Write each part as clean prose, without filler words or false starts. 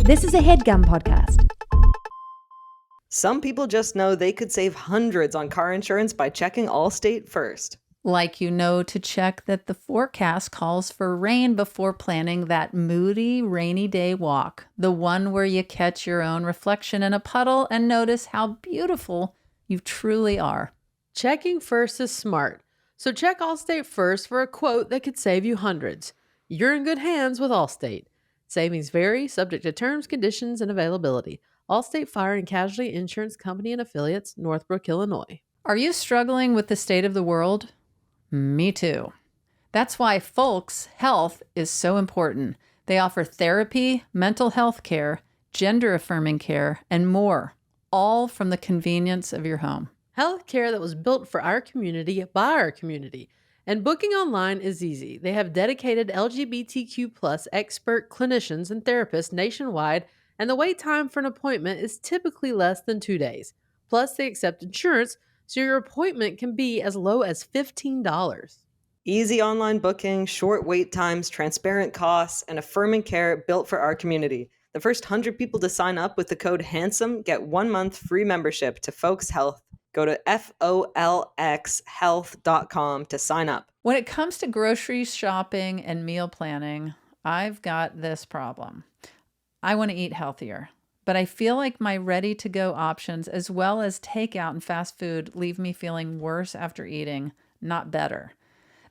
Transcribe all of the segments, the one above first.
This is a HeadGum podcast. Some people just know they could save hundreds on car insurance by checking Allstate first. Like you know to check that the forecast calls for rain before planning that moody, rainy day walk. The one where you catch your own reflection in a puddle and notice how beautiful you truly are. Checking first is smart. So check Allstate first for a quote that could save you hundreds. You're in good hands with Allstate. Savings vary, subject to terms, conditions, and availability. Allstate Fire and Casualty Insurance Company and Affiliates, Northbrook, Illinois. Are you struggling with the state of the world? Me too. That's why Folks Health is so important. They offer therapy, mental health care, gender-affirming care, and more, all from the convenience of your home. Health care that was built for our community by our community. And booking online is easy. They have dedicated LGBTQ+ expert clinicians and therapists nationwide, and the wait time for an appointment is typically less than 2 days. Plus, they accept insurance, so your appointment can be as low as $15. Easy online booking, short wait times, transparent costs, and affirming care built for our community. The first 100 people to sign up with the code HANDSOME get 1 month free membership to Folks Health. Go to folxhealth.com to sign up. When it comes to grocery shopping and meal planning, I've got this problem. I want to eat healthier, but I feel like my ready-to-go options as well as takeout and fast food leave me feeling worse after eating, not better.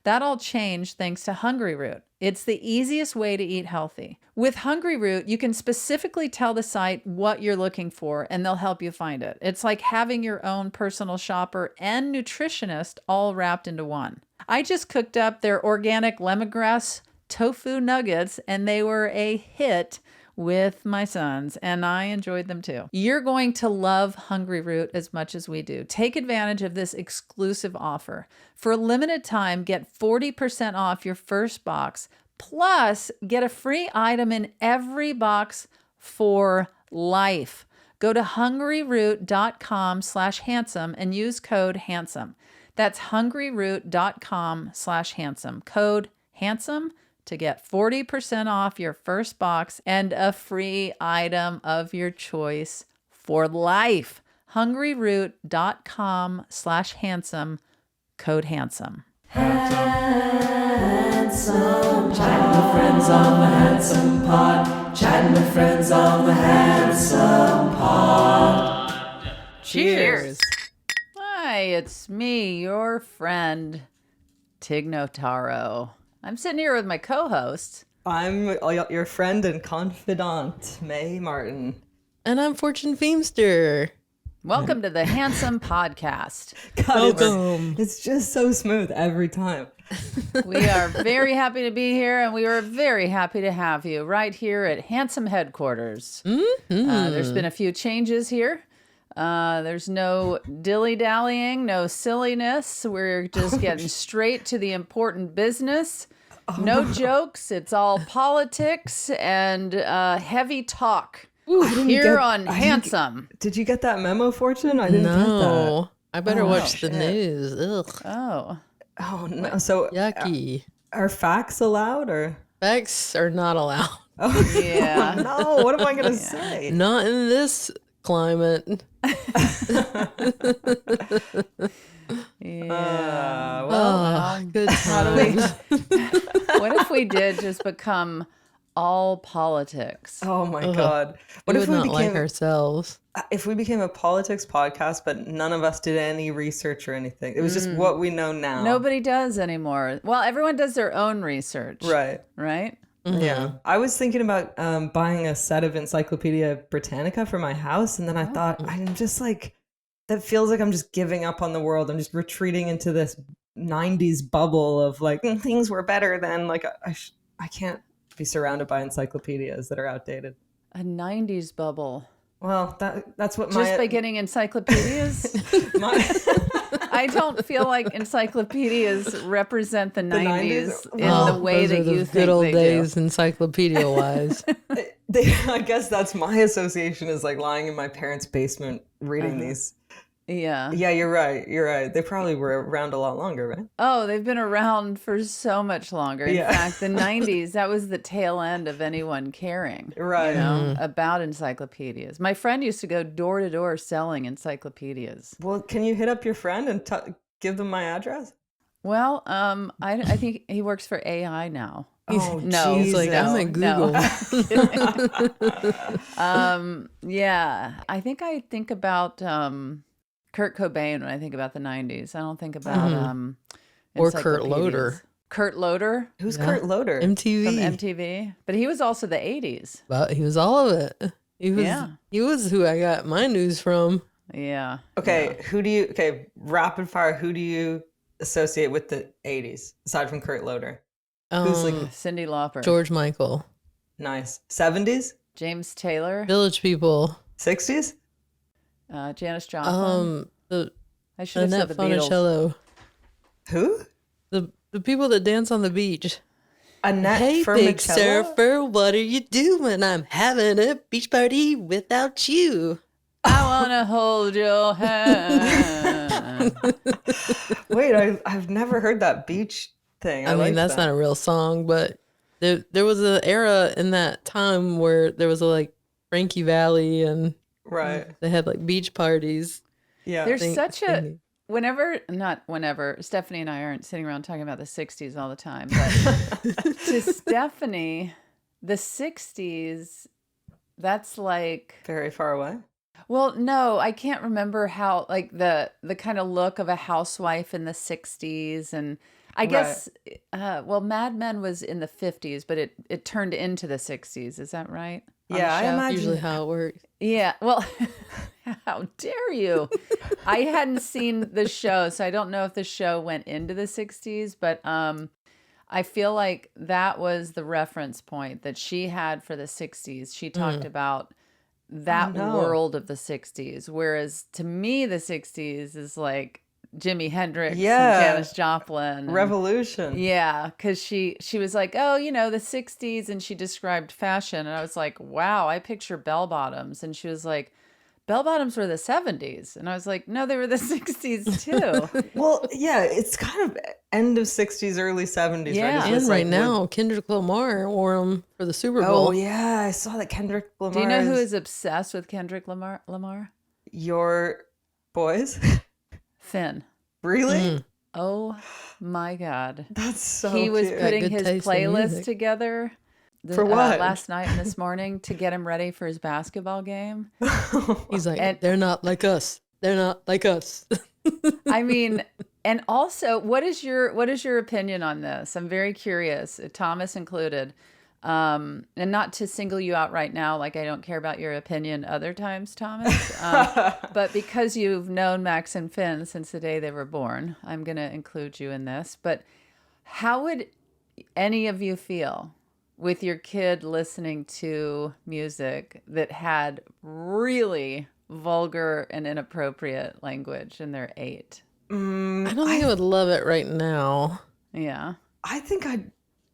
That all changed thanks to Hungry Root. It's the easiest way to eat healthy. With Hungry Root, you can specifically tell the site what you're looking for, and they'll help you find it. It's like having your own personal shopper and nutritionist all wrapped into one. I just cooked up their organic lemongrass tofu nuggets, and they were a hit with my sons, and I enjoyed them too. You're going to love Hungry Root as much as we do. Take advantage of this exclusive offer. For a limited time, get 40% off your first box, plus get a free item in every box for life. Go to hungryroot.com/handsome and use code HANDSOME. That's hungryroot.com/handsome. Code HANDSOME to get 40% off your first box and a free item of your choice for life. hungryroot.com/handsome, code HANDSOME. Handsome, chatting with friends on the Handsome Pod, chatting with friends on the Handsome Pod. Cheers. Hi, it's me, your friend, Tig-Notaro. I'm sitting here with my co-host. I'm your friend and confidant, May Martin. And I'm Fortune Feimster. Welcome to the Handsome Podcast. God, it's just so smooth every time. We are very happy to be here, and we are very happy to have you right here at Handsome Headquarters. Mm-hmm. There's been a few changes here. There's no dilly-dallying, no silliness. We're just getting straight to the important business. No jokes. It's all politics and heavy talk. Here on Handsome. Did you get that memo, Fortune? I didn't get that. I better watch the news. Ugh. Oh no. So yucky. Are facts allowed or? Facts are not allowed. Oh, yeah. No, what am I going to say? Not in this climate. Yeah. Good How do times. what if we did just become all politics? Oh my God. What if we not like ourselves? If we became a politics podcast, but none of us did any research or anything. It was just what we know now. Nobody does anymore. Well, everyone does their own research. Right. Right? Mm-hmm. Yeah. I was thinking about buying a set of Encyclopedia Britannica for my house. And then I thought, I'm just like, that feels like I'm just giving up on the world. I'm just retreating into this 90s bubble of like, things were better then. Like, I can't be surrounded by encyclopedias that are outdated. A 90s bubble. Well, that's what Just by getting encyclopedias? I don't feel like encyclopedias represent the 90s in the way that you think good old they days, do. encyclopedia-wise. I guess that's my association is like lying in my parents' basement reading these Yeah. Yeah, you're right. You're right. They probably were around a lot longer, right? Oh, they've been around for so much longer. In Yeah. fact, the 90s, that was the tail end of anyone caring, Right. about encyclopedias. My friend used to go door to door selling encyclopedias. Well, can you hit up your friend and give them my address? Well, I think he works for AI now. Oh, No, He's like, I'm Jesus. at Google. Yeah, I think about Kurt Cobain when I think about the 90s. I don't think about Or Kurt encyclopedias. Loder. Kurt Loder Who's Yeah. Kurt Loder? MTV. from MTV, but he was also the 80s. But he was all of it. Yeah. He was who I got my news from. Yeah. Okay, rapid fire, who do you associate with the 80s, aside from Kurt Loder? Who's like Cyndi Lauper, George Michael. nice? 70s? James Taylor, Village People. 60s? Janis Joplin. The I should have said Annette the Beatles. Funicello. Who? The people that dance on the beach. Annette Hey, big Funicello? surfer, what are you doing? I'm having a beach party without you. I wanna hold your hand. Wait, I've never heard that beach thing. I mean, like that's that. not a real song, but there was an era in that time where there was like Frankie Valley and Right. they had like beach parties. Yeah. There's such a singing. not whenever Stephanie and I aren't sitting around talking about the 60s all the time, but to Stephanie, the 60s, that's like, Very far away. well, no, I can't remember how, like the kind of look of a housewife in the 60s. And I guess, well, Mad Men was in the 50s, but it turned into the 60s. Is that right? On the Yeah, I show? imagine. Usually how it works. Yeah, well, how dare you? I hadn't seen the show, so I don't know if the show went into the 60s, but I feel like that was the reference point that she had for the 60s. She talked about that no. world of the 60s, whereas to me, the 60s is like Jimi Hendrix Yeah. and Janis Joplin. and- Revolution. yeah, because she was like, oh, the 60s, and she described fashion, and I was like, wow, I picture bell bottoms, and she was like, bell bottoms were the 70s, and I was like, no, they were the 60s too. Well, yeah, it's kind of end of 60s, early 70s. Yeah. Right? It's And just right like now, Kendrick Lamar wore them for the Super Bowl. Oh, yeah, I saw that Kendrick Lamar. Do you know who is obsessed with Kendrick Lamar? Your boys? Finn. Really? Oh my God. That's so He was cute. putting good his taste in playlist music. together For what? last night and this morning to get him ready for his basketball game. He's like, And- they're not like us. They're not like us. I mean, and also, what is your opinion on this? I'm very curious, Thomas included. And not to single you out right now, like I don't care about your opinion other times, Thomas. But because you've known Max and Finn since the day they were born, I'm going to include you in this. But how would any of you feel with your kid listening to music that had really vulgar and inappropriate language and they're 8? I don't think I would love it right now. Yeah. I think I'd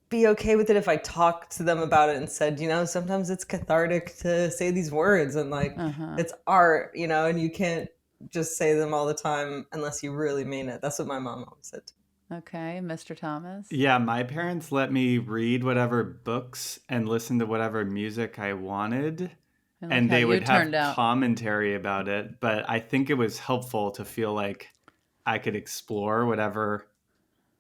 be okay with it if I talked to them about it and said, sometimes it's cathartic to say these words and like it's art, and you can't just say them all the time unless you really mean it. That's what my mom always said. Okay, Mr. Thomas. Yeah, my parents let me read whatever books and listen to whatever music I wanted. look And how they you would have turned out. commentary about it. But I think it was helpful to feel like I could explore whatever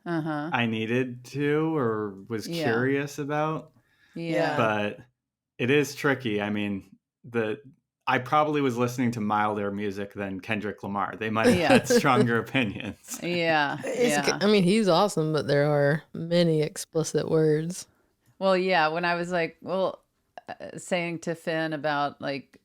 I needed to or was Yeah. curious about. Yeah. But it is tricky. I mean, I probably was listening to milder music than Kendrick Lamar. They might have Yeah. had stronger opinions. Yeah. Yeah. I mean, he's awesome, but there are many explicit words. Well, yeah, when I was like, saying to Finn about like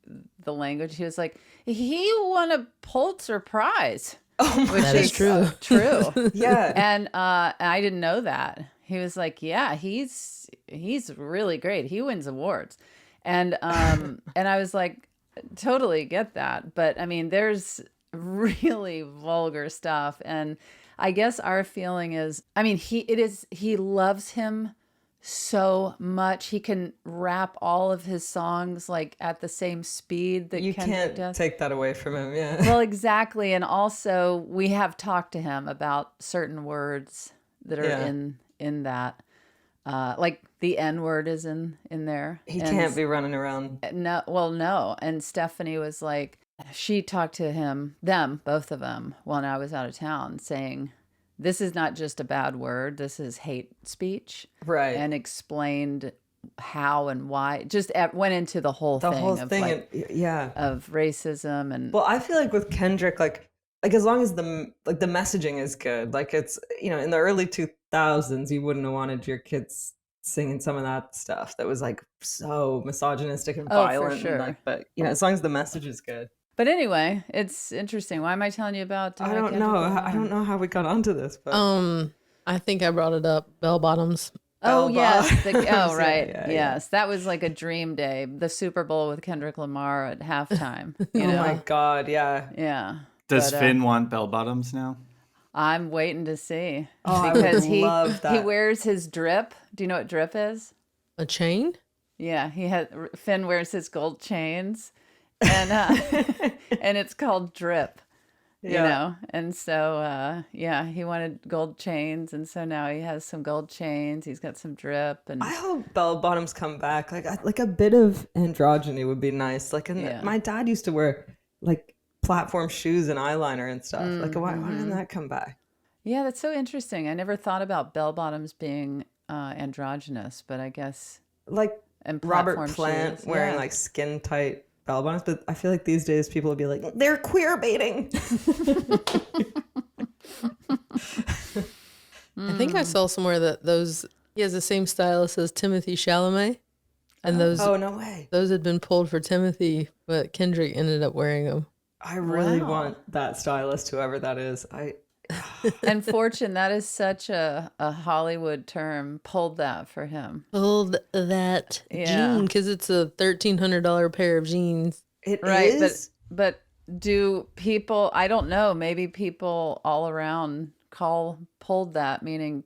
the language, he was like, he won a Pulitzer Prize. Which That is true. True. Yeah. And I didn't know that. He was like, yeah, he's really great. He wins awards. And and I was like, totally get that. But I mean, there's really vulgar stuff. And I guess our feeling is, I mean, he loves him so much. He can rap all of his songs like at the same speed that You Kendrick can't does. take that away from him. Yeah. Well, exactly. And also we have talked to him about certain words that are in that. Like the N word is in there. He can't be running around. No. And Stephanie was like, she talked to both of them, when I was out of town, saying, this is not just a bad word. This is hate speech. Right. And explained how and why. Just went into the whole thing of racism and. Well, I feel like with Kendrick, like as long as the messaging is good, like it's, in the early 2000s, you wouldn't have wanted your kids singing some of that stuff that was like so misogynistic and violent. For sure. And but as long as the message is good. But anyway, it's interesting. Why am I telling you about? I don't know. I don't know how we got onto this. But I think I brought it up. Bell bottoms. Oh yes. Right. Yes, that was like a dream day. The Super Bowl with Kendrick Lamar at halftime. My God. Yeah. Yeah. Does Finn want bell bottoms now? I'm waiting to see. Oh, because I would love that. He wears his drip. Do you know what drip is? A chain? Yeah, Finn wears his gold chains, and and it's called drip. And so he wanted gold chains, and so now he has some gold chains. He's got some drip, and I hope bell bottoms come back. Like a bit of androgyny would be nice. Like my dad used to wear like platform shoes and eyeliner and stuff. Like why didn't that come back? Yeah, that's so interesting. I never thought about bell bottoms being androgynous, but I guess like and Robert Plant wearing like skin tight bell bottoms. But I feel like these days people would be like, they're queer baiting. I think I saw somewhere that he has the same stylist as Timothy Chalamet, and those no way, those had been pulled for Timothy, but Kendrick ended up wearing them. I really want that stylist, whoever that is. And Fortune, that is such a Hollywood term. Pulled that for him. Pulled that jean because it's a $1,300 pair of jeans. It is? But do people? I don't know. Maybe people all around pulled that, meaning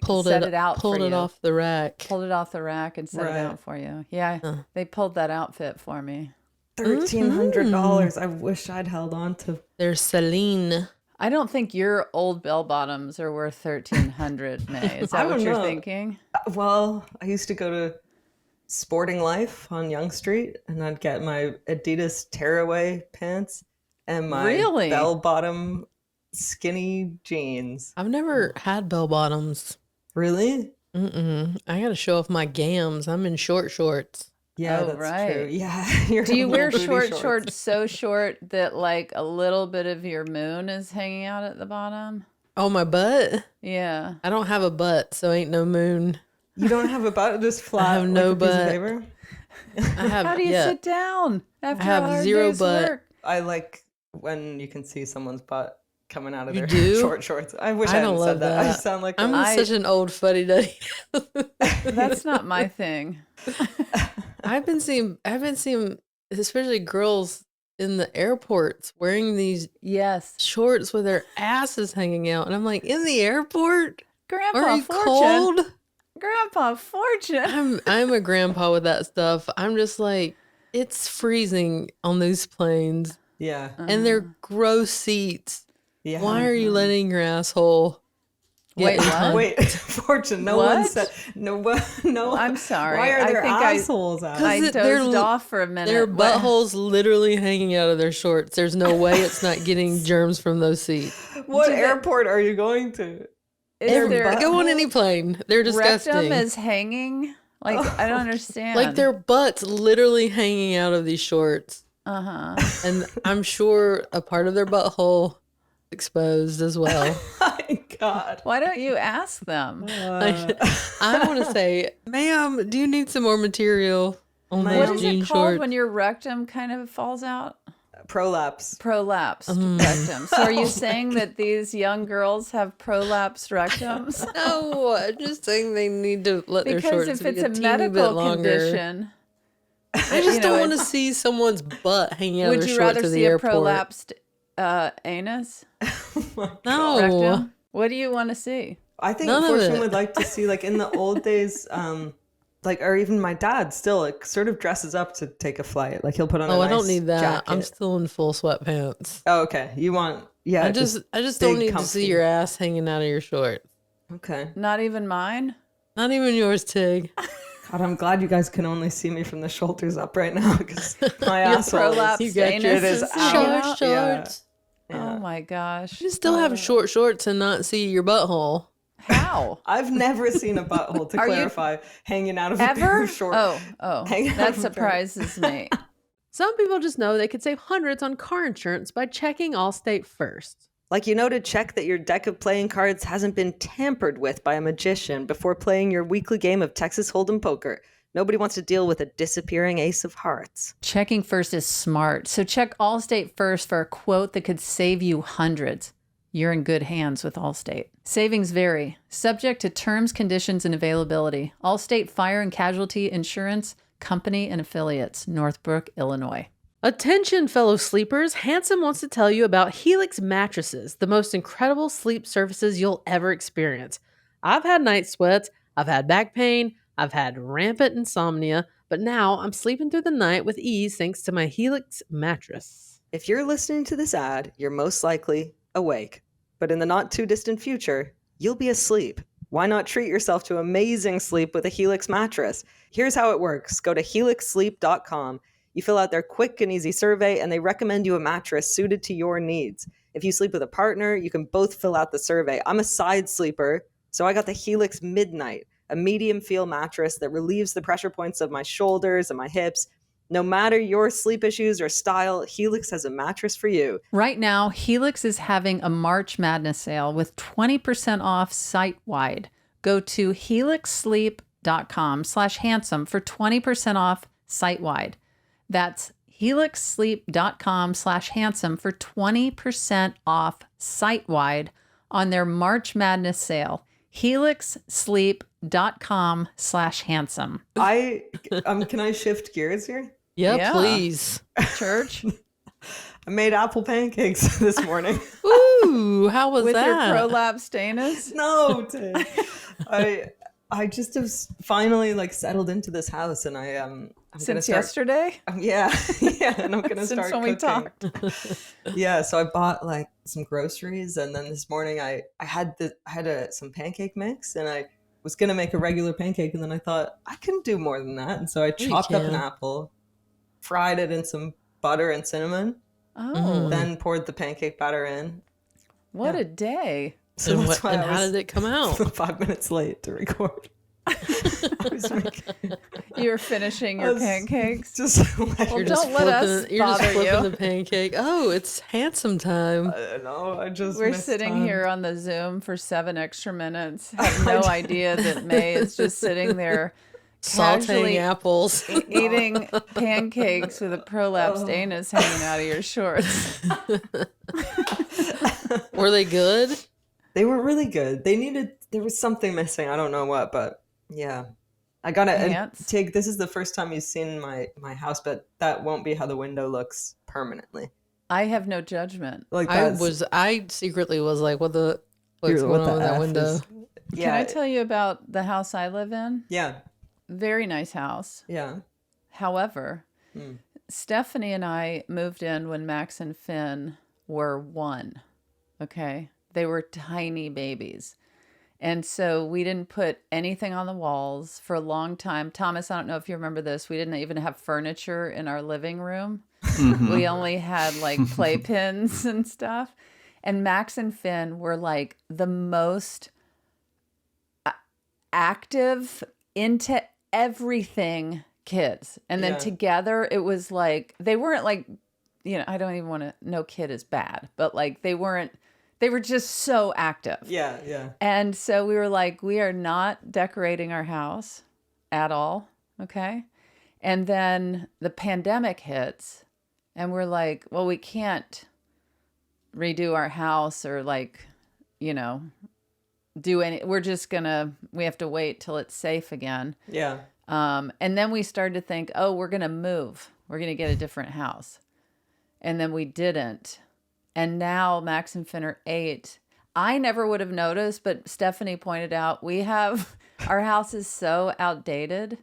pulled it off the rack. Pulled it off the rack and set it out for you. Yeah, they pulled that outfit for me. $1,300. I wish I'd held on to. There's Celine. I don't think your old bell bottoms are worth $1,300, May. Is that what you're thinking? Well, I used to go to Sporting Life on Yonge Street, and I'd get my Adidas tearaway pants and my bell bottom skinny jeans. I've never had bell bottoms. Really? I gotta show off my gams. I'm in short shorts. Yeah, that's true. Yeah. Do you wear shorts so short that like a little bit of your moon is hanging out at the bottom? Oh, my butt? Yeah. I don't have a butt, so ain't no moon. You don't have a butt, just flat? I have no like butt. Piece of paper? I have. How do you sit down after I have zero butt. Work? I like when you can see someone's butt coming out of their short shorts. I wish I hadn't said that. I sound like I'm such an old fuddy-duddy. That's not my thing. I've been seeing, especially girls in the airports wearing these shorts with their asses hanging out, and I'm like, in the airport? Grandpa Are you Fortune. cold? Grandpa Fortune. I'm a grandpa with that stuff. I'm just like, it's freezing on these planes. Yeah. And they're gross seats. Yeah. Why are you letting your asshole Wait, Fortune, no one said no. I'm sorry. Why are their assholes out? I dozed off for a minute. Their buttholes literally hanging out of their shorts. There's no way it's not getting germs from those seats. What airport are you going to? Go on any plane. They're disgusting. Rectum is hanging. Like I don't understand. Like their butts literally hanging out of these shorts. And I'm sure a part of their butthole exposed as well. Oh my God. Why don't you ask them? I want to say, ma'am, do you need some more material on what those is jean it called shorts? when your rectum kind of falls out? Prolapse. Prolapsed rectum. So are you saying that these young girls have prolapsed rectums? No, I'm just saying they need to let their shorts because if be it's a teeny medical bit longer. condition, I just don't want to see someone's butt hanging out of their shorts at the airport. Would you rather see a prolapsed anus? No. Rectum? What do you want to see? I think None of Fortune it. would like to see, like in the old days, like, or even my dad still like sort of dresses up to take a flight. Like he'll put on a Oh, nice I don't need that. jacket. I'm still in full sweatpants. Oh, okay. You want, I just don't big, need to see comfy. your ass hanging out of your shorts. Okay. Not even mine? Not even yours, Tig. God, I'm glad you guys can only see me from the shoulders up right now because my Your asshole prolapse You got your- anus it is is hanging out. out? Shorts. Yeah. Oh my gosh. You still have short shorts and not see your butthole. How? I've never seen a butthole, to Are you- clarify, hanging out of a pair Ever? of shorts. Oh, Hanging out that of a pair. surprises me. Some people just know they could save hundreds on car insurance by checking Allstate first. Like, you know, to check that your deck of playing cards hasn't been tampered with by a magician before playing your weekly game of Texas Hold'em poker. Nobody wants to deal with a disappearing ace of hearts. Checking first is smart. So check Allstate first for a quote that could save you hundreds. You're in good hands with Allstate. Savings vary, subject to terms, conditions, and availability. Allstate Fire and Casualty Insurance Company and Affiliates, Northbrook, Illinois. Attention, fellow sleepers. Handsome wants to tell you about Helix mattresses, the most incredible sleep services you'll ever experience. I've had night sweats, I've had back pain, I've had rampant insomnia, but now I'm sleeping through the night with ease thanks to my Helix mattress. If you're listening to this ad, you're most likely awake. But in the not too distant future, you'll be asleep. Why not treat yourself to amazing sleep with a Helix mattress? Here's how it works. Go to helixsleep.com. You fill out their quick and easy survey, and they recommend you a mattress suited to your needs. If you sleep with a partner, you can both fill out the survey. I'm a side sleeper, so I got the Helix Midnight, a medium feel mattress that relieves the pressure points of my shoulders and my hips. No matter your sleep issues or style, Helix has a mattress for you. Right now, Helix is having a March Madness sale with 20% off site-wide. Go to helixsleep.com/handsome for 20% off site-wide. That's helixsleep.com/handsome for 20% off site-wide on their March Madness sale. helixsleep.com/handsome. Can I shift gears here? Yeah, please. Church? I made apple pancakes this morning. Ooh, how was With that? your prolapse anus? No, Tim. I just have finally like settled into this house, and I'm Since gonna start, yesterday? yeah, and I'm gonna Since start when we cooking. talked. Yeah, so I bought like some groceries, and then this morning I had some pancake mix, and I was gonna make a regular pancake, and then I thought I can do more than that, and so I chopped up an can. apple, fried it in some butter and cinnamon, Oh, then poured the pancake batter in. what a day. So And, that's why I how was did it come out? 5 minutes late to record. I was making, You were finishing I your was pancakes. just like, Well, You're don't let us you're just bother flipping you. the pancake. Oh, it's handsome time. I don't know. I just We're missed sitting time. here on the Zoom for 7 extra minutes. Have no idea that May is just sitting there casually Sauteing apples. eating pancakes with a prolapsed anus hanging out of your shorts. Were they good? They were really good. There was something missing. I don't know what, but yeah. I got it. Ants? Tig, this is the first time you've seen my house, but that won't be how the window looks permanently. I have no judgment. Like I secretly was like, what's going on with that window? Yeah. Can I tell you about the house I live in? Yeah. Very nice house. Yeah. However, Stephanie and I moved in when Max and Finn were 1. Okay. They were tiny babies. And so we didn't put anything on the walls for a long time. Thomas, I don't know if you remember this. We didn't even have furniture in our living room. We only had like playpens and stuff. And Max and Finn were like the most active, into everything kids. And then together it was like, they weren't like, I don't even want to, no kid is bad, but like they were just so active. Yeah. Yeah. And so we were like, we are not decorating our house at all. Okay. And then the pandemic hits and we're like, well, we can't redo our house or like, do any, we have to wait till it's safe again. Yeah. And then we started to think, oh, we're going to move. We're going to get a different house. And then we didn't. And now Max and Finn are 8. I never would have noticed, but Stephanie pointed out our house is so outdated,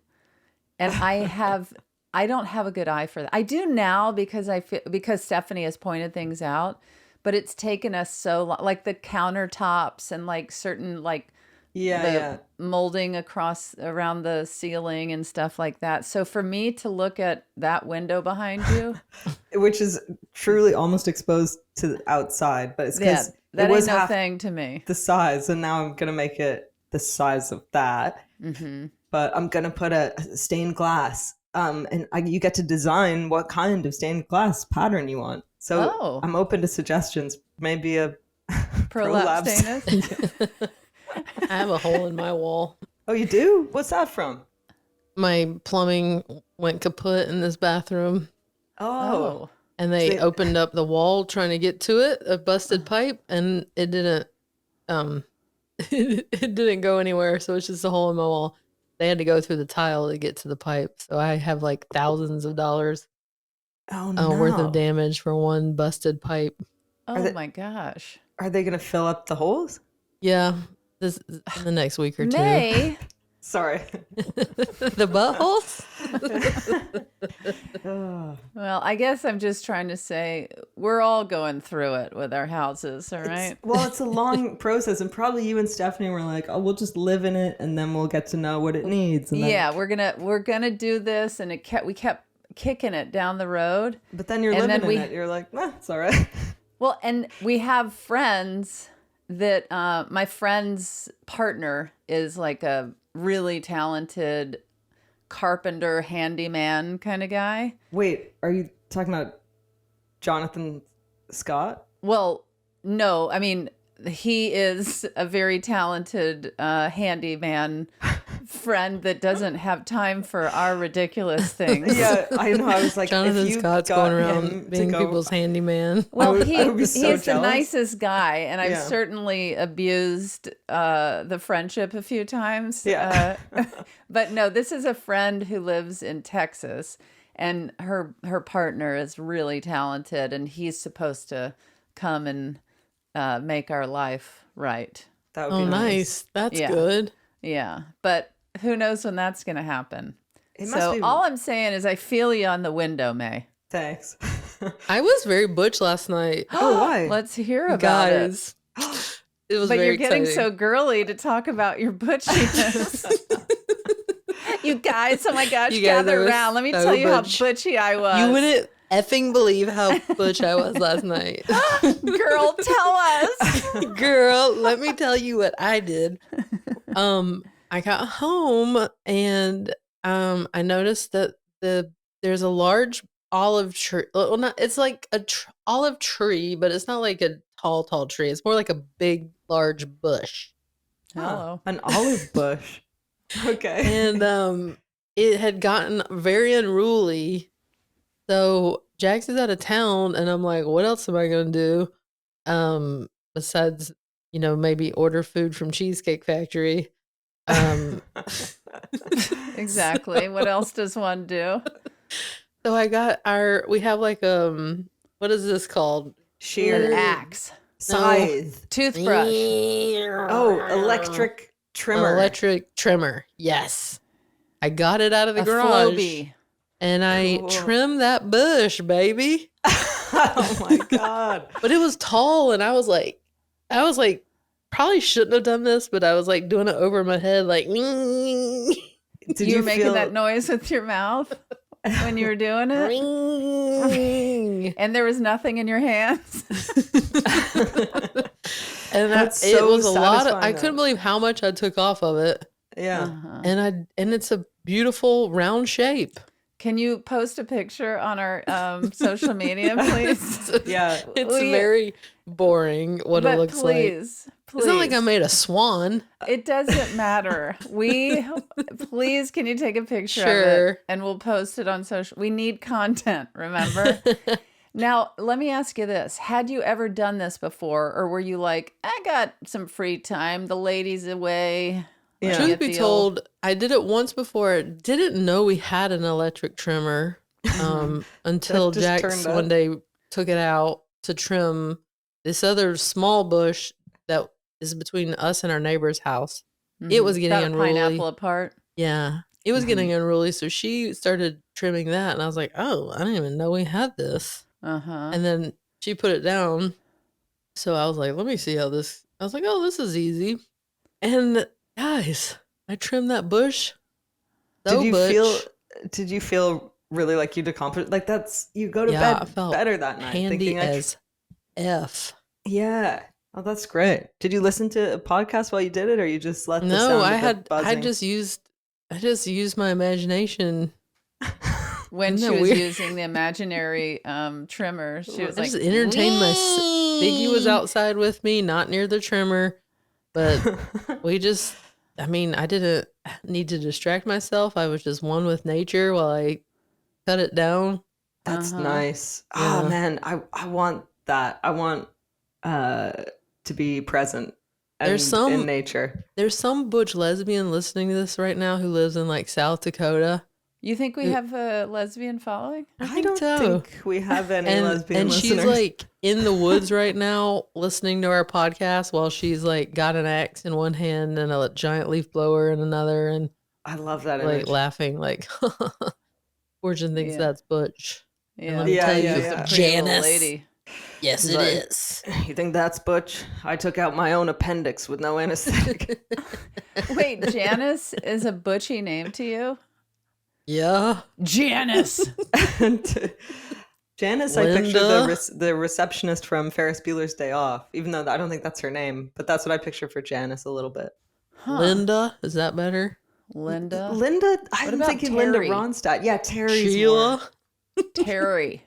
and I don't have a good eye for that. I do now because Stephanie has pointed things out, but it's taken us so long, like the countertops and like certain like molding around the ceiling and stuff like that. So for me to look at that window behind you, which is truly almost exposed to the outside, but it's because that it was ain't no thing to me. The size, and now I'm gonna make it the size of that. Mm-hmm. But I'm gonna put a stained glass. You get to design what kind of stained glass pattern you want. So I'm open to suggestions. Maybe a prolapse stainless. I have a hole in my wall. Oh, you do? What's that from? My plumbing went kaput in this bathroom. Oh. And they opened up the wall trying to get to it, a busted pipe, and it didn't it didn't go anywhere, so it's just a hole in my wall. They had to go through the tile to get to the pipe. So I have like thousands of dollars worth of damage for one busted pipe. Oh my gosh. Are they going to fill up the holes? Yeah. This in the next week or two. May. Sorry. The buttholes? Well, I guess I'm just trying to say we're all going through it with our houses, all right? It's a long process, and probably you and Stephanie were like, "Oh, we'll just live in it, and then we'll get to know what it needs." And then... we're gonna do this, and we kept kicking it down the road. But then you're living in it. You're like, "Nah, it's all right." Well, and we have friends that my friend's partner is like a really talented carpenter, handyman kind of guy. Wait, are you talking about Jonathan Scott? Well, no, I mean, he is a very talented handyman friend that doesn't have time for our ridiculous things. Yeah, I know. I was like, Jonathan Scott's going around being people's handyman. Well, he's the nicest guy, and I've certainly abused the friendship a few times. Yeah. But no, this is a friend who lives in Texas, and her partner is really talented, and he's supposed to come and make our life right. That would be nice. That's good. Yeah, but who knows when that's going to happen. All I'm saying is I feel you on the window, May. Thanks. I was very butch last night. Oh, why? Let's hear about it. It was but very you're getting exciting. so girly to talk about your butchiness. You guys, oh my gosh, gather around. Let me tell you how butchy I was. You wouldn't effing believe how butch I was last night. Girl, tell us. Girl, let me tell you what I did. I got home and I noticed that there's a large olive tree. Well, it's like a olive tree, but it's not like a tall tree. It's more like a big, large bush. Hello. An olive bush. Okay. And it had gotten very unruly. So Jax is out of town, and I'm like, what else am I going to do? Besides, maybe order food from Cheesecake Factory. Exactly. What else does one do? So we have like, what is this called? An axe. Scythe. Toothbrush. Oh, electric trimmer. An electric trimmer. Yes. I got it out of the garage. Floby. And I trimmed that bush, baby. Oh my God. But it was tall, and I was like, probably shouldn't have done this, but I was like doing it over my head, like. Did you making that noise with your mouth when you were doing it? And there was nothing in your hands. And it was a lot of. I couldn't believe how much I took off of it. Yeah. And it's a beautiful round shape. Can you post a picture on our social media, please? Yeah. It's very boring what it looks like. Please. It's not like I made a swan. It doesn't matter. Please, can you take a picture of it? And we'll post it on social. We need content, remember? Now, let me ask you this. Had you ever done this before? Or were you like, I got some free time. The lady's away. Yeah. Truth be told, I did it once before. Didn't know we had an electric trimmer until Jax one day took it out to trim this other small bush that is between us and our neighbor's house. It was getting About a unruly. pineapple apart. Yeah. It was getting unruly. So she started trimming that. And I was like, oh, I didn't even know we had this. And then she put it down. So I was like, let me see how this. I was like, oh, this is easy. And guys, I trimmed that bush. Did you feel really like you'd accomplished? Like you go to bed better that night. Handy as F. Yeah. Oh, that's great. Did you listen to a podcast while you did it, or you just let the sound of the buzzing? I just used my imagination. When she was using the imaginary trimmer, she was I like, just entertained Biggie was outside with me, not near the trimmer, but I didn't need to distract myself. I was just one with nature while I cut it down. That's nice. Yeah. Oh man, I want that. I want to be present in nature. There's some butch lesbian listening to this right now who lives in like South Dakota. You think we have a lesbian following? I don't think we have any lesbian listeners. And she's like in the woods right now listening to our podcast while she's like got an axe in one hand and a giant leaf blower in another. And I love that like image. Laughing like Fortune thinks that's butch. Yeah, yeah. Janice. Lady. Yes, it is. You think that's butch? I took out my own appendix with no anesthetic. Wait, Janice is a butchy name to you? Yeah. Janice. Janice, I picture the receptionist from Ferris Bueller's Day Off, even though I don't think that's her name, but that's what I picture for Janice a little bit. Huh. Linda, is that better? Linda, I'm thinking Linda Ronstadt. Yeah, Terry's Sheila. Terry.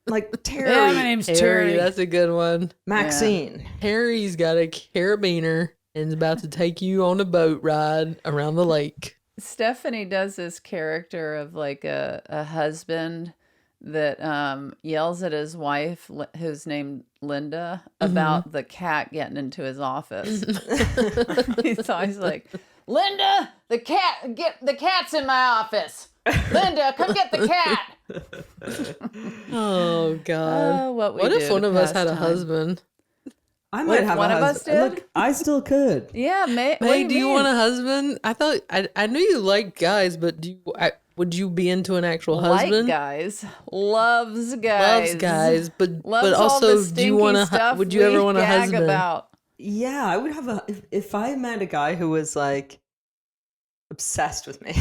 Like Terry. Yeah, my name's Terry. That's a good one. Maxine. Yeah. Terry's got a carabiner and is about to take you on a boat ride around the lake. Stephanie does this character of like a husband that yells at his wife, who's named Linda, about the cat getting into his office. He's always like, Linda, the cat's in my office. Linda, come get the cat. Oh God! What if one of us had a husband? I might have one a of husband. us did. Look, I still could. Yeah, May. Do you want a husband? I thought I knew you liked guys, but would you be into an actual husband? Like guys, loves guys, but loves also all the do you want stuff would you ever want a husband? About. Yeah, I would have if I met a guy who was like obsessed with me.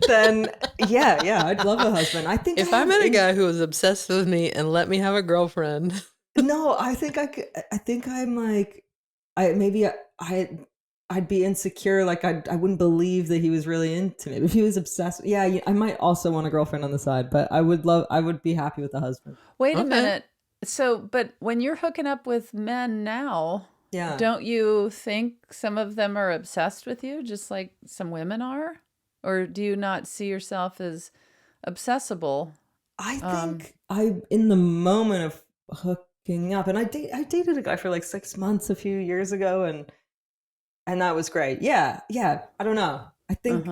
Then yeah, I'd love a husband. I think if I met a guy who was obsessed with me and let me have a girlfriend. No, I think I could. I think I'm like, I'd be insecure. Like I wouldn't believe that he was really into me. If he was obsessed, yeah, I might also want a girlfriend on the side. But I would be happy with a husband. Wait a minute. So, but when you're hooking up with men now, don't you think some of them are obsessed with you, just like some women are? Or do you not see yourself as obsessible? I think I'm in the moment of hooking up, and I dated a guy for like 6 months a few years ago, and that was great. Yeah. I don't know. I think,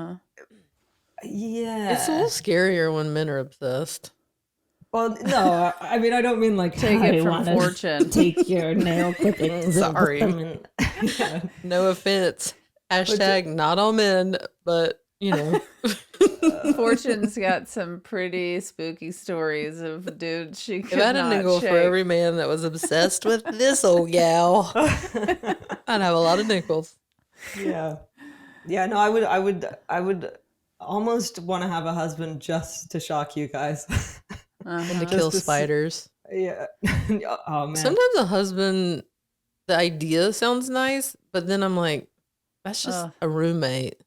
yeah, it's a little scarier when men are obsessed. Well, no, I mean I don't mean like take it from Fortune. Take your nail clippings. Sorry, no offense. Hashtag not all men, but. You know, Fortune's got some pretty spooky stories of dudes she could if I had a nickel shake. for every man that was obsessed with this old gal, I'd have a lot of nickels. Yeah. No, I would almost want to have a husband just to shock you guys, and to kill spiders. Yeah. Oh man. Sometimes a husband, the idea sounds nice, but then I'm like, that's just a roommate.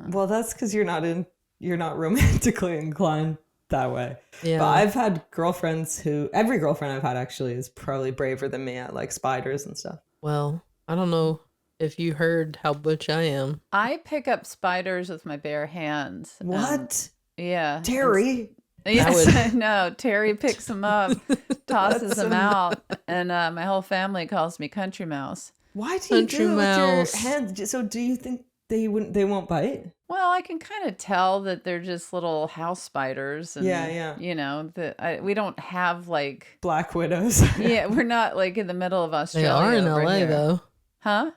Well, that's because you're not romantically inclined that way. Yeah. But I've had girlfriends every girlfriend I've had actually is probably braver than me at like spiders and stuff. Well, I don't know if you heard how butch I am. I pick up spiders with my bare hands. What? Yeah. Terry? Yes, no, Terry picks them up, tosses them out, and my whole family calls me Country Mouse. Why do you do it with your hands? So do you think They won't bite? Well, I can kind of tell that they're just little house spiders. And, Yeah. You know, we don't have like... Black widows. Yeah, we're not like in the middle of Australia. They are in over LA here. though. Huh?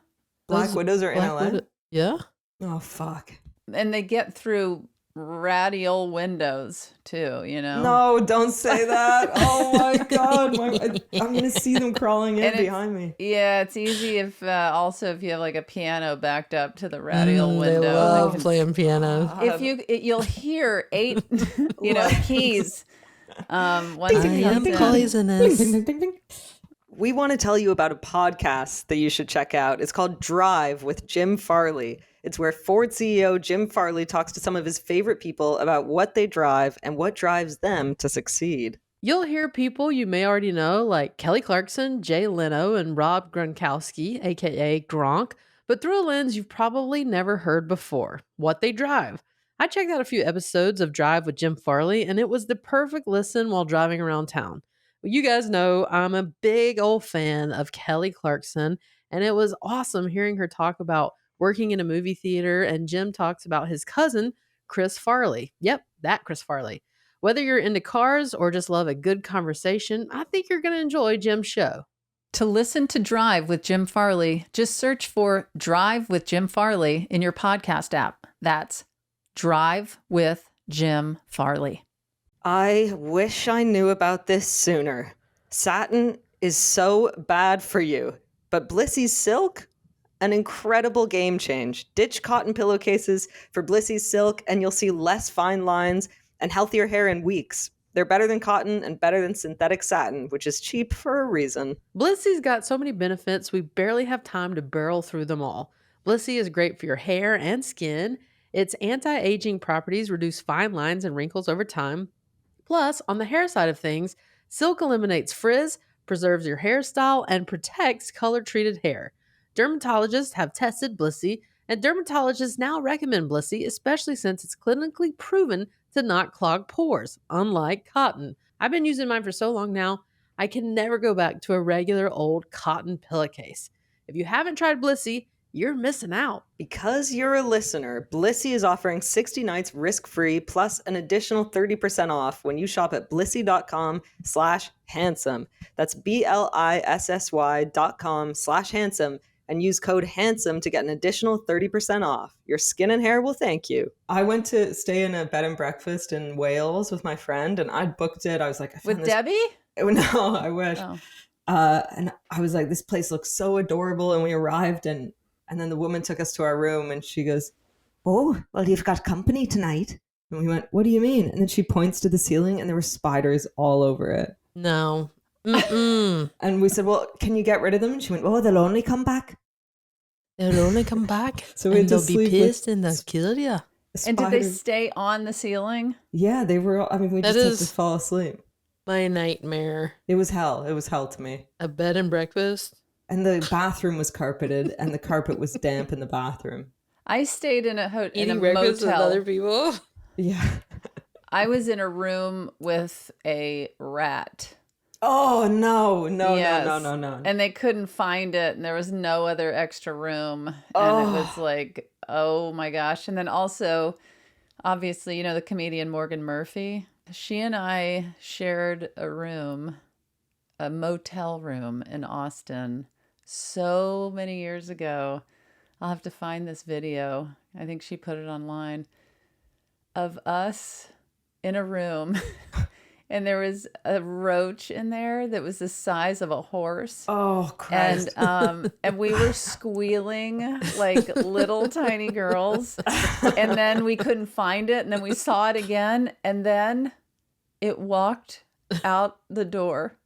Black widows are in LA? Yeah. Oh, fuck. And they get through radial windows too, you know? No, don't say that. Oh my God. I'm going to see them crawling in behind me. Yeah, it's easy if also if you have like a piano backed up to the radial window. They love playing piano. If you'll hear 8, keys. Once I am poisonous. Ding, ding, ding, ding. We want to tell you about a podcast that you should check out. It's called Drive with Jim Farley. It's where Ford CEO Jim Farley talks to some of his favorite people about what they drive and what drives them to succeed. You'll hear people you may already know, like Kelly Clarkson, Jay Leno, and Rob Gronkowski, aka Gronk, but through a lens you've probably never heard before: what they drive. I checked out a few episodes of Drive with Jim Farley, and it was the perfect listen while driving around town. Well, you guys know I'm a big old fan of Kelly Clarkson, and it was awesome hearing her talk about working in a movie theater, and Jim talks about his cousin, Chris Farley. Yep, that Chris Farley. Whether you're into cars or just love a good conversation, I think you're going to enjoy Jim's show. To listen to Drive with Jim Farley, just search for Drive with Jim Farley in your podcast app. That's Drive with Jim Farley. I wish I knew about this sooner. Satin is so bad for you, but Blissy's silk? An incredible game change. Ditch cotton pillowcases for Blissy's silk and you'll see less fine lines and healthier hair in weeks. They're better than cotton and better than synthetic satin, which is cheap for a reason. Blissy's got so many benefits, we barely have time to barrel through them all. Blissy is great for your hair and skin. Its anti-aging properties reduce fine lines and wrinkles over time. Plus, on the hair side of things, silk eliminates frizz, preserves your hairstyle, and protects color-treated hair. Dermatologists have tested Blissy, and dermatologists now recommend Blissy, especially since it's clinically proven to not clog pores, unlike cotton. I've been using mine for so long now, I can never go back to a regular old cotton pillowcase. If you haven't tried Blissy, you're missing out. Because you're a listener, Blissy is offering 60 nights risk-free plus an additional 30% off when you shop at blissy.com/handsome. That's BLISSY.com/handsome and use code HANDSOME to get an additional 30% off. Your skin and hair will thank you. I went to stay in a bed and breakfast in Wales with my friend, and I booked it. I was like, with Debbie? No, I wish. Oh. And I was like, this place looks so adorable. And we arrived, and then the woman took us to our room, and she goes, "Oh, well, you've got company tonight." And we went, "What do you mean?" And then she points to the ceiling, and there were spiders all over it. No. Mm-mm. And we said, "Well, can you get rid of them?" And she went, "Oh, they'll only come back." They'll only come back, So we had and to they'll be sleep pissed with and they'll kill you. And did they stay on the ceiling? Yeah, they were. I mean, we That just had is- to fall asleep. My nightmare. It was hell. It was hell to me. A bed and breakfast. And the bathroom was carpeted, and the carpet was damp in the bathroom. I stayed in a Eating breakfast with motel. other people. Yeah. I was in a room with a rat. Oh, no. Yes. No. And they couldn't find it, and there was no other extra room. And it was like, oh my gosh. And then also, obviously, you know, the comedian Morgan Murphy. She and I shared a room, a motel room in Austin so many years ago. I'll have to find this video. I think she put it online of us in a room. And there was a roach in there that was the size of a horse. Oh, Christ. And we were squealing like little tiny girls. And then we couldn't find it. And then we saw it again. And then it walked out the door.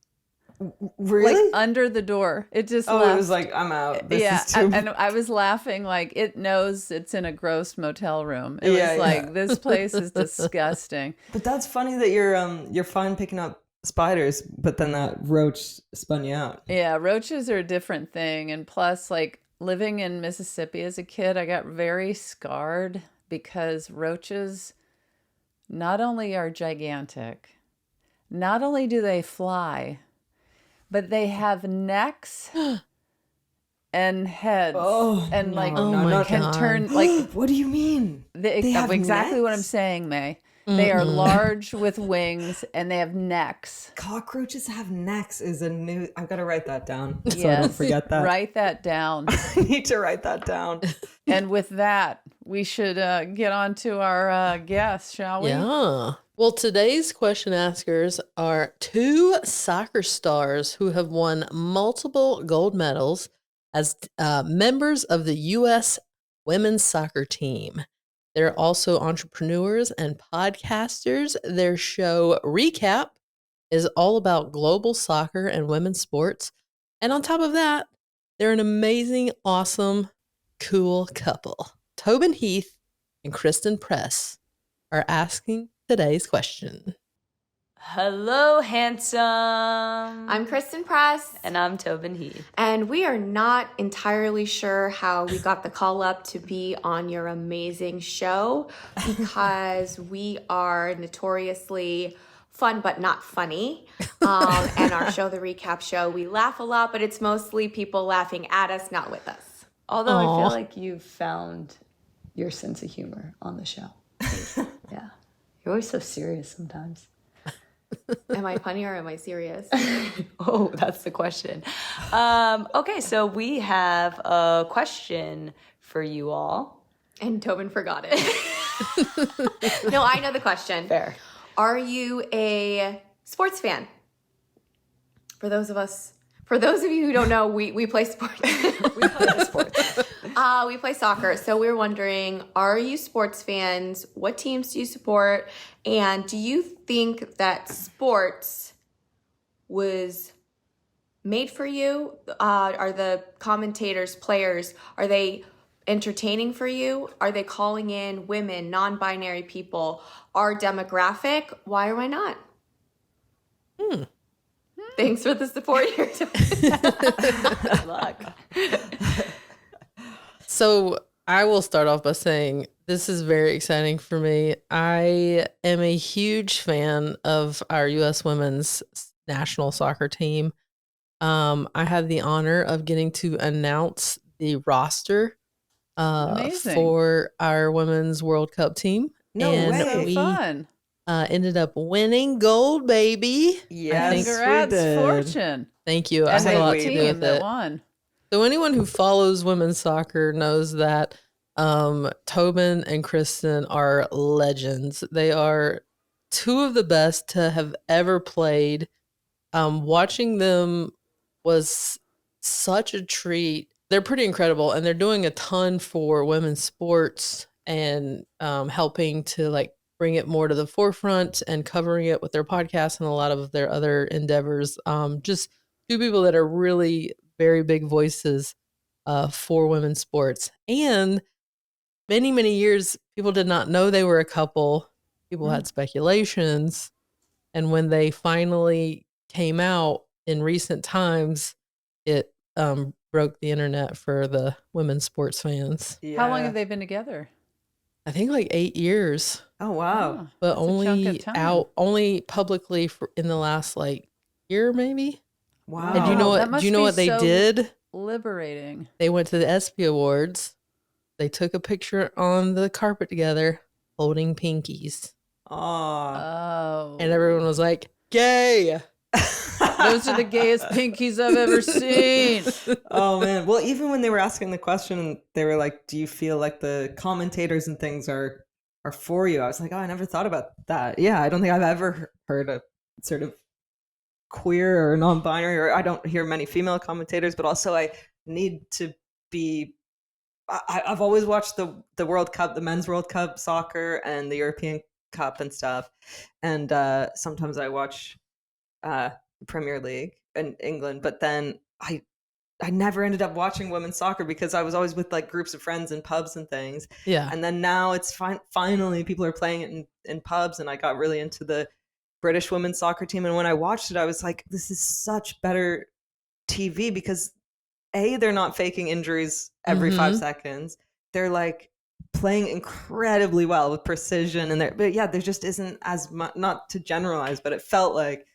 Really? Like under the door. It just left. It was like, I'm out. This is too... and I was laughing like it knows it's in a gross motel room. It was like, this place is disgusting. But that's funny that you're fine picking up spiders, but then that roach spun you out. Yeah, roaches are a different thing. And plus, like, living in Mississippi as a kid, I got very scarred because roaches not only are gigantic, not only do they fly, but they have necks and heads and like can God. turn like What do you mean? They have exactly what I'm necks? saying, May. They are large with wings and they have necks. Cockroaches have necks is a new. I've got to write that down so I don't forget that. Write that down. I need to write that down. And with that, we should get on to our guests, shall we? Yeah. Well, today's question askers are two soccer stars who have won multiple gold medals as members of the U.S. women's soccer team. They're also entrepreneurs and podcasters. Their show Recap is all about global soccer and women's sports. And on top of that, they're an amazing, awesome, cool couple. Tobin Heath and Kristen Press are asking today's question. Hello, handsome. I'm Kristen Press. And I'm Tobin Heath. And we are not entirely sure how we got the call up to be on your amazing show because we are notoriously fun but not funny. And our show, The Recap Show, we laugh a lot, but it's mostly people laughing at us, not with us. Although I feel like you've found your sense of humor on the show. Yeah. You're always so serious sometimes. Am I funny or am I serious? Oh, that's the question. Okay, so we have a question for you all. And Tobin forgot it. No, I know the question. Fair. Are you a sports fan? For those of you who don't know, we play sports. We play sports. We play soccer. So we're wondering, are you sports fans? What teams do you support? And do you think that sports was made for you? Are the commentators, players, are they entertaining for you? Are they calling in women, non-binary people, our demographic? Why or why not? Thanks for the support here. Good luck. So I will start off by saying this is very exciting for me. I am a huge fan of our U.S. women's national soccer team. I had the honor of getting to announce the roster for our women's World Cup team. No way. We Fun. ended up winning gold, baby. Yes, Congrats, we did. Fortune. Thank you. I And had a the lot to do team with that it. won. So anyone who follows women's soccer knows that Tobin and Kristen are legends. They are two of the best to have ever played. Watching them was such a treat. They're pretty incredible, and they're doing a ton for women's sports and helping to like bring it more to the forefront and covering it with their podcast and a lot of their other endeavors. Just two people that are really very big voices for women's sports. And many, many years, people did not know they were a couple. People had speculations. And when they finally came out in recent times, it broke the internet for the women's sports fans. Yeah. How long have they been together? I think like 8 years, Oh wow. but That's a chunk only of time. only publicly in the last like year, maybe. Wow. And do you know that what? must Do you know be what they so did? Liberating. They went to the ESPY Awards. They took a picture on the carpet together, holding pinkies, Aw. Oh. and everyone was like, "Gay." Those are the gayest pinkies I've ever seen. Oh man. Well, even when they were asking the question, they were like, "Do you feel like the commentators and things are for you?" I was like, "Oh, I never thought about that." Yeah, I don't think I've ever heard a sort of queer or non-binary, or I don't hear many female commentators. But also, I need to be. I've always watched the World Cup, the men's World Cup soccer, and the European Cup and stuff, and sometimes I watch the Premier League in England, but then I never ended up watching women's soccer because I was always with like groups of friends in pubs and things. Yeah. And then now it's finally people are playing it in pubs, and I got really into the British women's soccer team. And when I watched it, I was like, this is such better TV because they're not faking injuries every 5 seconds. They're like playing incredibly well with precision, and there just isn't as much, not to generalize, but it felt like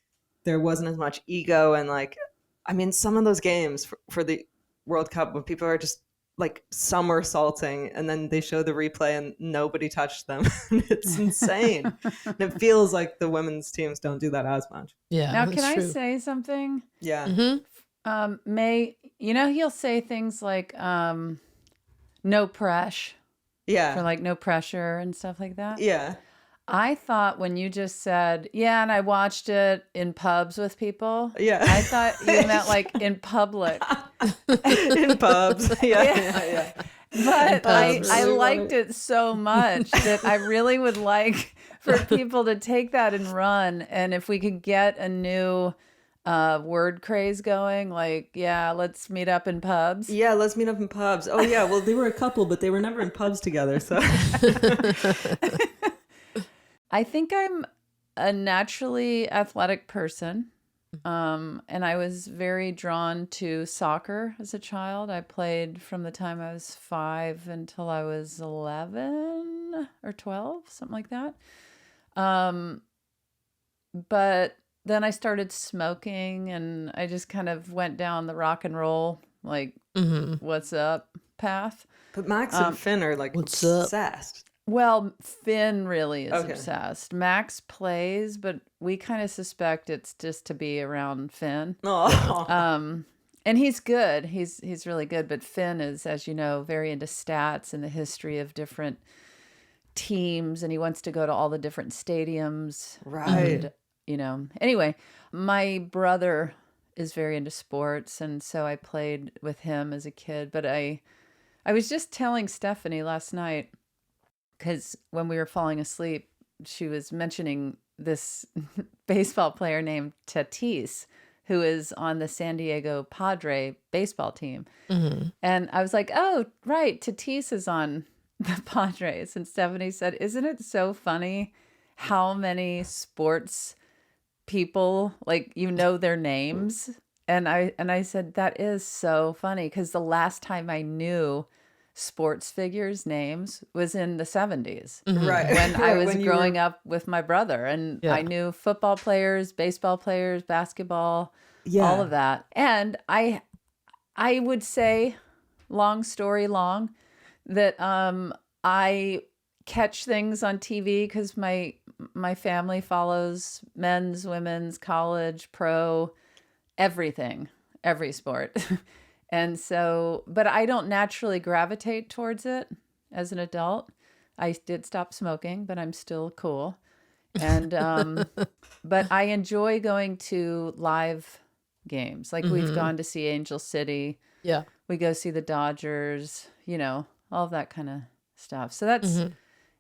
there wasn't as much ego. And like, I mean, some of those games for the World Cup when people are just like somersaulting, and then they show the replay and nobody touched them. It's insane. And it feels like the women's teams don't do that as much. Yeah. Now, that's can I true. say something? Yeah. Mm-hmm. May, he'll say things like no pressure. Yeah. For like no pressure and stuff like that. Yeah. I thought when you just said, yeah, and I watched it in pubs with people. Yeah. I thought you meant like in public. In pubs. Yeah. But I really liked it so much that I really would like for people to take that and run. And if we could get a new word craze going, like, yeah, let's meet up in pubs. Yeah, let's meet up in pubs. Oh, yeah. Well, they were a couple, but they were never in pubs together. So I think I'm a naturally athletic person. And I was very drawn to soccer as a child. I played from the time I was 5 until I was 11 or 12, something like that. But then I started smoking, and I just kind of went down the rock and roll, like, what's up path. But Max and Finn are like What's up? obsessed. Well, Finn really is Okay. obsessed. Max plays, but we kind of suspect it's just to be around Finn. Oh. And he's good. He's really good. But Finn is, as you know, very into stats and the history of different teams, and he wants to go to all the different stadiums. Right. And, anyway, my brother is very into sports, and so I played with him as a kid. But I was just telling Stephanie last night, because when we were falling asleep, she was mentioning this baseball player named Tatis, who is on the San Diego Padre baseball team. And I was like, oh, right, Tatis is on the Padres. And Stephanie said, isn't it so funny how many sports people, like, their names? And I said, that is so funny, because the last time I knew sports figures' names was in the 70s. Right. When I was When you growing were- up with my brother, and Yeah. I knew football players, baseball players, basketball, Yeah. all of that. And I would say, long story long, that I catch things on TV because my family follows men's, women's, college, pro, everything, every sport. And so, but I don't naturally gravitate towards it as an adult. I did stop smoking, but I'm still cool. And, but I enjoy going to live games. Like we've gone to see Angel City. Yeah. We go see the Dodgers, all of that kind of stuff. So that's,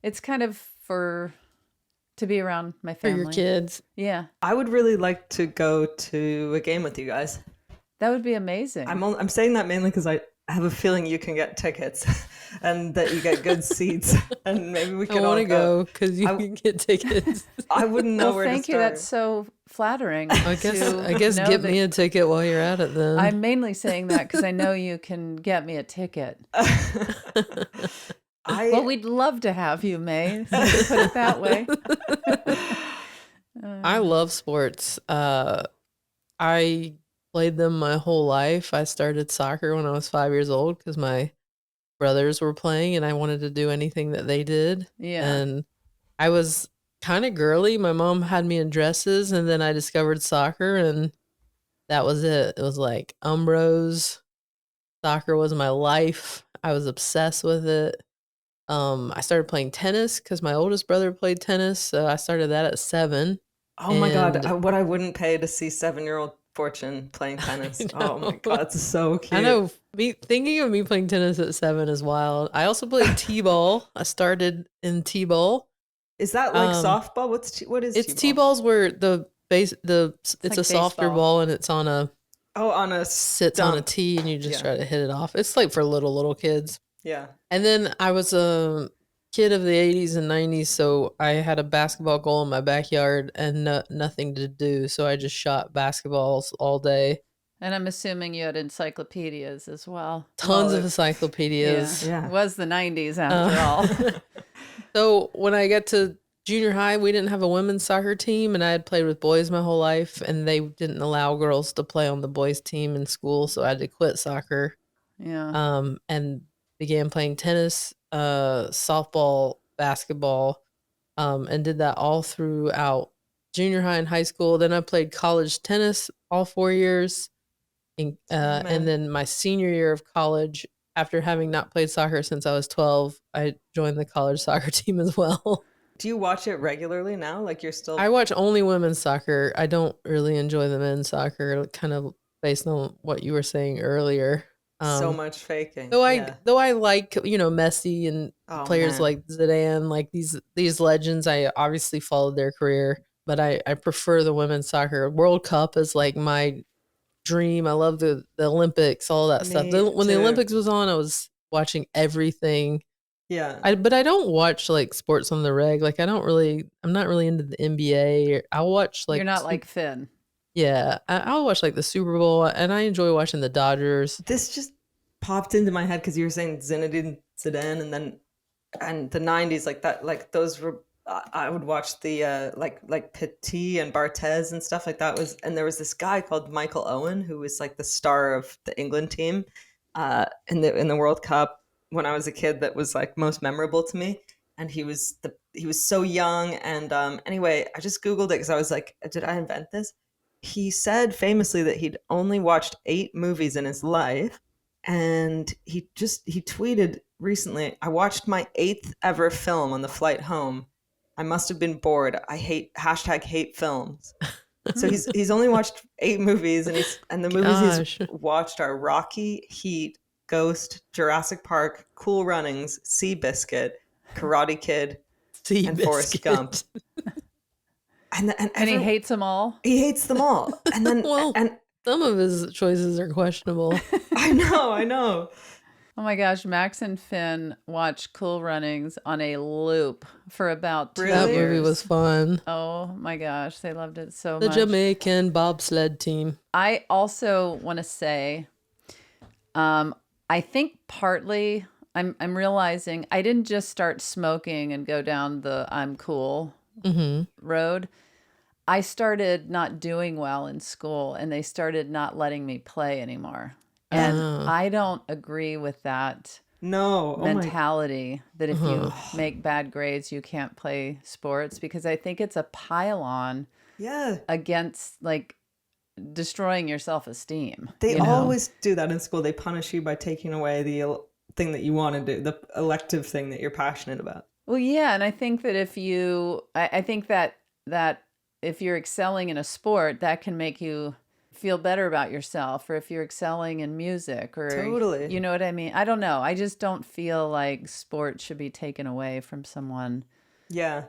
it's kind of to be around my For family. your kids. Yeah. I would really like to go to a game with you guys. That would be amazing. I'm saying that mainly because I have a feeling you can get tickets and that you get good seats, and maybe we I can all want to go. go because you can get tickets. I wouldn't know Well, where thank to you. start. That's so flattering. I guess to get know me that- a ticket while you're at it then. I'm mainly saying that because I know you can get me a ticket. Well, we'd love to have you, May. So to put it that way. I love sports. I played them my whole life. I started soccer when I was 5 years old because my brothers were playing and I wanted to do anything that they did. Yeah. And I was kind of girly. My mom had me in dresses, and then I discovered soccer, and that was it. It was like Umbros. Soccer was my life. I was obsessed with it. I started playing tennis because my oldest brother played tennis. So I started that at 7. Oh my God, And- what I wouldn't pay to see 7-year-old Fortune playing tennis. Oh my know. God, it's so cute. I know. Thinking of me playing tennis at 7 is wild. I also played t-ball. I started in t-ball. Is that like Um, softball? What is It's t-ball? t-balls where it's like a softer baseball. ball and it's on a Oh, on a sits on a stump. tee and you just Yeah. try to hit it off. It's like for little kids. Yeah. And then I was a kid of the 80s and 90s, so I had a basketball goal in my backyard and nothing to do, so I just shot basketballs all day. And I'm assuming you had encyclopedias as well. Tons Well, of encyclopedias. Yeah. It was the 90s after all. So when I got to junior high, we didn't have a women's soccer team, and I had played with boys my whole life, and they didn't allow girls to play on the boys team in school, so I had to quit soccer. Yeah. And began playing tennis, softball, basketball, and did that all throughout junior high and high school. Then I played college tennis all 4 years. And then my senior year of college, after having not played soccer since I was 12, I joined the college soccer team as well. Do you watch it regularly now? Like you're still... I watch only women's soccer. I don't really enjoy the men's soccer, kind of based on what you were saying earlier. So much faking. Though I like, Messi and players man. like Zidane, like these legends. I obviously followed their career, but I prefer the women's soccer. World Cup is like my dream. I love the Olympics, all that stuff. When the Olympics was on, I was watching everything. Yeah. But I don't watch like sports on the reg. Like I'm not really into the NBA. I'll watch like... You're not like Finn. Yeah, I'll watch like the Super Bowl, and I enjoy watching the Dodgers. This just popped into my head because you were saying Zinedine Zidane, and the 90s, like that, like those were... I would watch the like Petit and Barthez and stuff like that. And there was this guy called Michael Owen who was like the star of the England team in the World Cup when I was a kid. That was like most memorable to me. And he was so young. And anyway, I just Googled it because I was like, did I invent this? He said famously that he'd only watched 8 movies in his life. And he tweeted recently, I watched my 8th ever film on the flight home. I must have been bored. I hate #hate films. So he's only watched 8 movies, and the movies he's watched are Rocky, Heat, Ghost, Jurassic Park, Cool Runnings, Seabiscuit, Karate Kid, and Forrest Gump. And he hates them all. He hates them all. And then and some of his choices are questionable. I know. Oh my gosh, Max and Finn watched Cool Runnings on a loop for about 2 years. That movie was fun. Oh my gosh, they loved it so much. The Jamaican bobsled team. I also want to say, I think partly I'm realizing I didn't just start smoking and go down the I'm cool road. I started not doing well in school, and they started not letting me play anymore. And I don't agree with that mentality that if you make bad grades, you can't play sports, because I think it's a pile-on against like destroying your self-esteem. They always do that in school. They punish you by taking away the thing that you want to do, the elective thing that you're passionate about. Well, yeah, and I think that I think that if you're excelling in a sport, that can make you feel better about yourself, or if you're excelling in music, or totally, you know what I mean? I don't know. I just don't feel like sport should be taken away from someone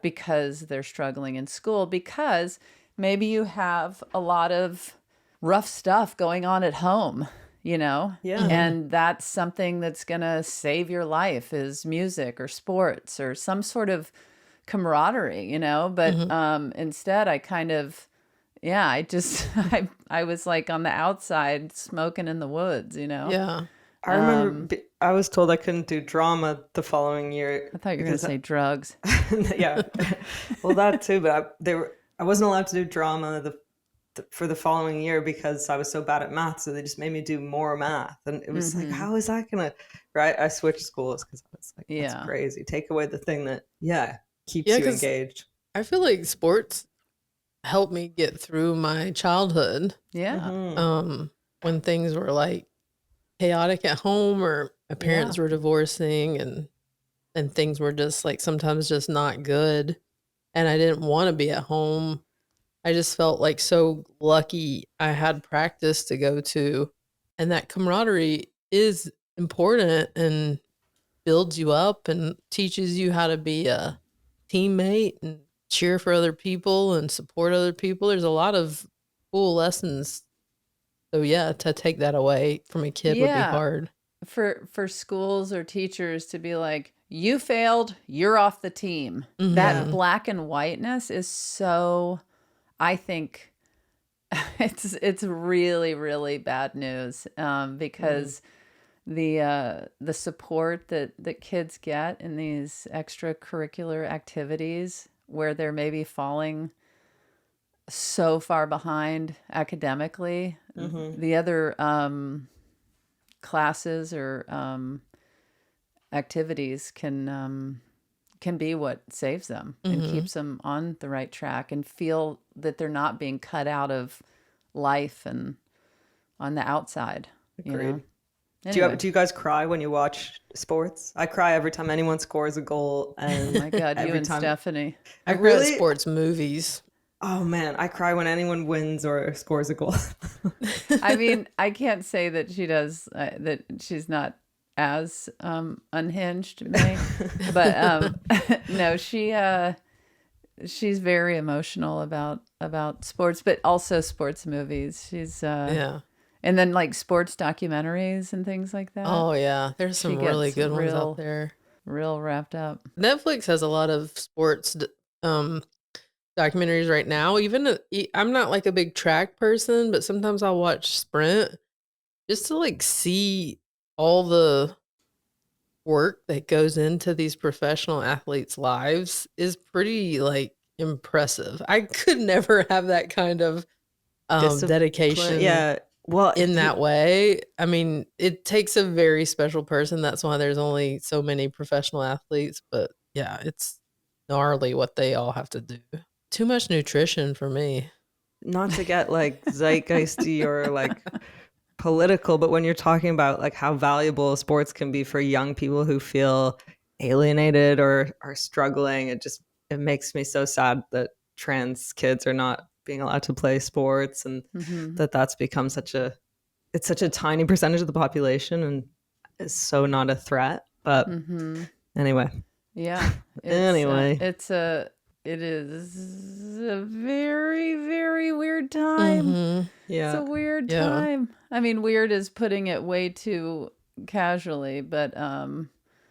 because they're struggling in school, because maybe you have a lot of rough stuff going on at home, and that's something that's gonna save your life, is music or sports or some sort of camaraderie, but instead I kind of I was like on the outside smoking in the woods, I remember I was told I couldn't do drama the following year. I thought you were going to say drugs. Yeah, well, that too, but I wasn't allowed to do drama for the following year because I was so bad at math, so they just made me do more math, and it was like, how is that gonna... Right, I switched schools because I was like, that's crazy. Take away the thing that keeps you engaged. I feel like sports helped me get through my childhood. When things were like chaotic at home, or my parents were divorcing, and things were just like sometimes just not good, and I didn't want to be at home. I just felt like so lucky I had practice to go to, and that camaraderie is important and builds you up and teaches you how to be a teammate and cheer for other people and support other people. There's a lot of cool lessons. So to take that away from a kid would be hard. For schools or teachers to be like, you failed, you're off the team. That black and whiteness is so, I think it's really, really bad news, because the support that kids get in these extracurricular activities where they're maybe falling so far behind academically. The other classes or activities can be what saves them and keeps them on the right track and feel that they're not being cut out of life and on the outside. Agreed. Anyway. Do you guys cry when you watch sports? I cry every time anyone scores a goal. And Oh my God, you and Stephanie. I cry at sports movies. Oh man, I cry when anyone wins or scores a goal. I mean, I can't say that she does, that she's not as unhinged, May, but no, she's very emotional about sports, but also sports movies. She's and then like sports documentaries and things like that. Oh yeah, there's some really good ones out there. Real wrapped up. Netflix has a lot of sports documentaries right now. Even I'm not like a big track person, but sometimes I'll watch Sprint just to like see all the work that goes into these professional athletes' lives is pretty like impressive. I could never have that kind of dedication. Yeah. Well, in that way. I mean, it takes a very special person. That's why there's only so many professional athletes. But yeah, it's gnarly what they all have to do. Too much nutrition for me. Not to get like zeitgeisty or like political, but when you're talking about like how valuable sports can be for young people who feel alienated or are struggling, it makes me so sad that trans kids are not being allowed to play sports, and that's become such a tiny percentage of the population and is so not a threat. But anyway. Yeah. It is a very, very weird time. Yeah. It's a weird time. I mean, weird is putting it way too casually, but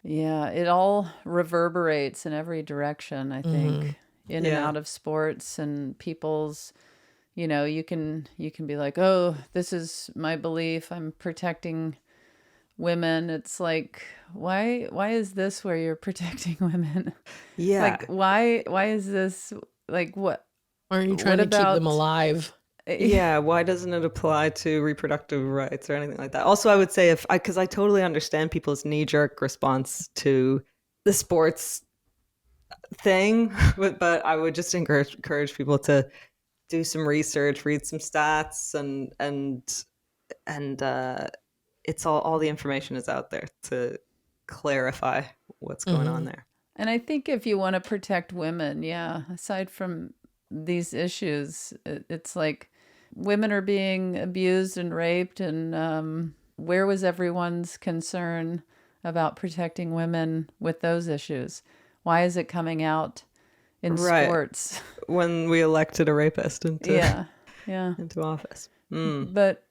it all reverberates in every direction, I think. In and out of sports and people's, you can be like, oh, this is my belief, I'm protecting women. It's like, why is this where you're protecting women? Yeah. Like, why is this, like, what? Aren't you trying to keep them alive? Yeah, why doesn't it apply to reproductive rights or anything like that? Also, I would say because I totally understand people's knee-jerk response to the sports thing, but I would just encourage people to do some research, read some stats, and it's all the information is out there to clarify what's going on there. And I think if you want to protect women, aside from these issues, it's like women are being abused and raped, and where was everyone's concern about protecting women with those issues? Why is it coming out in sports? When we elected a rapist into office. But,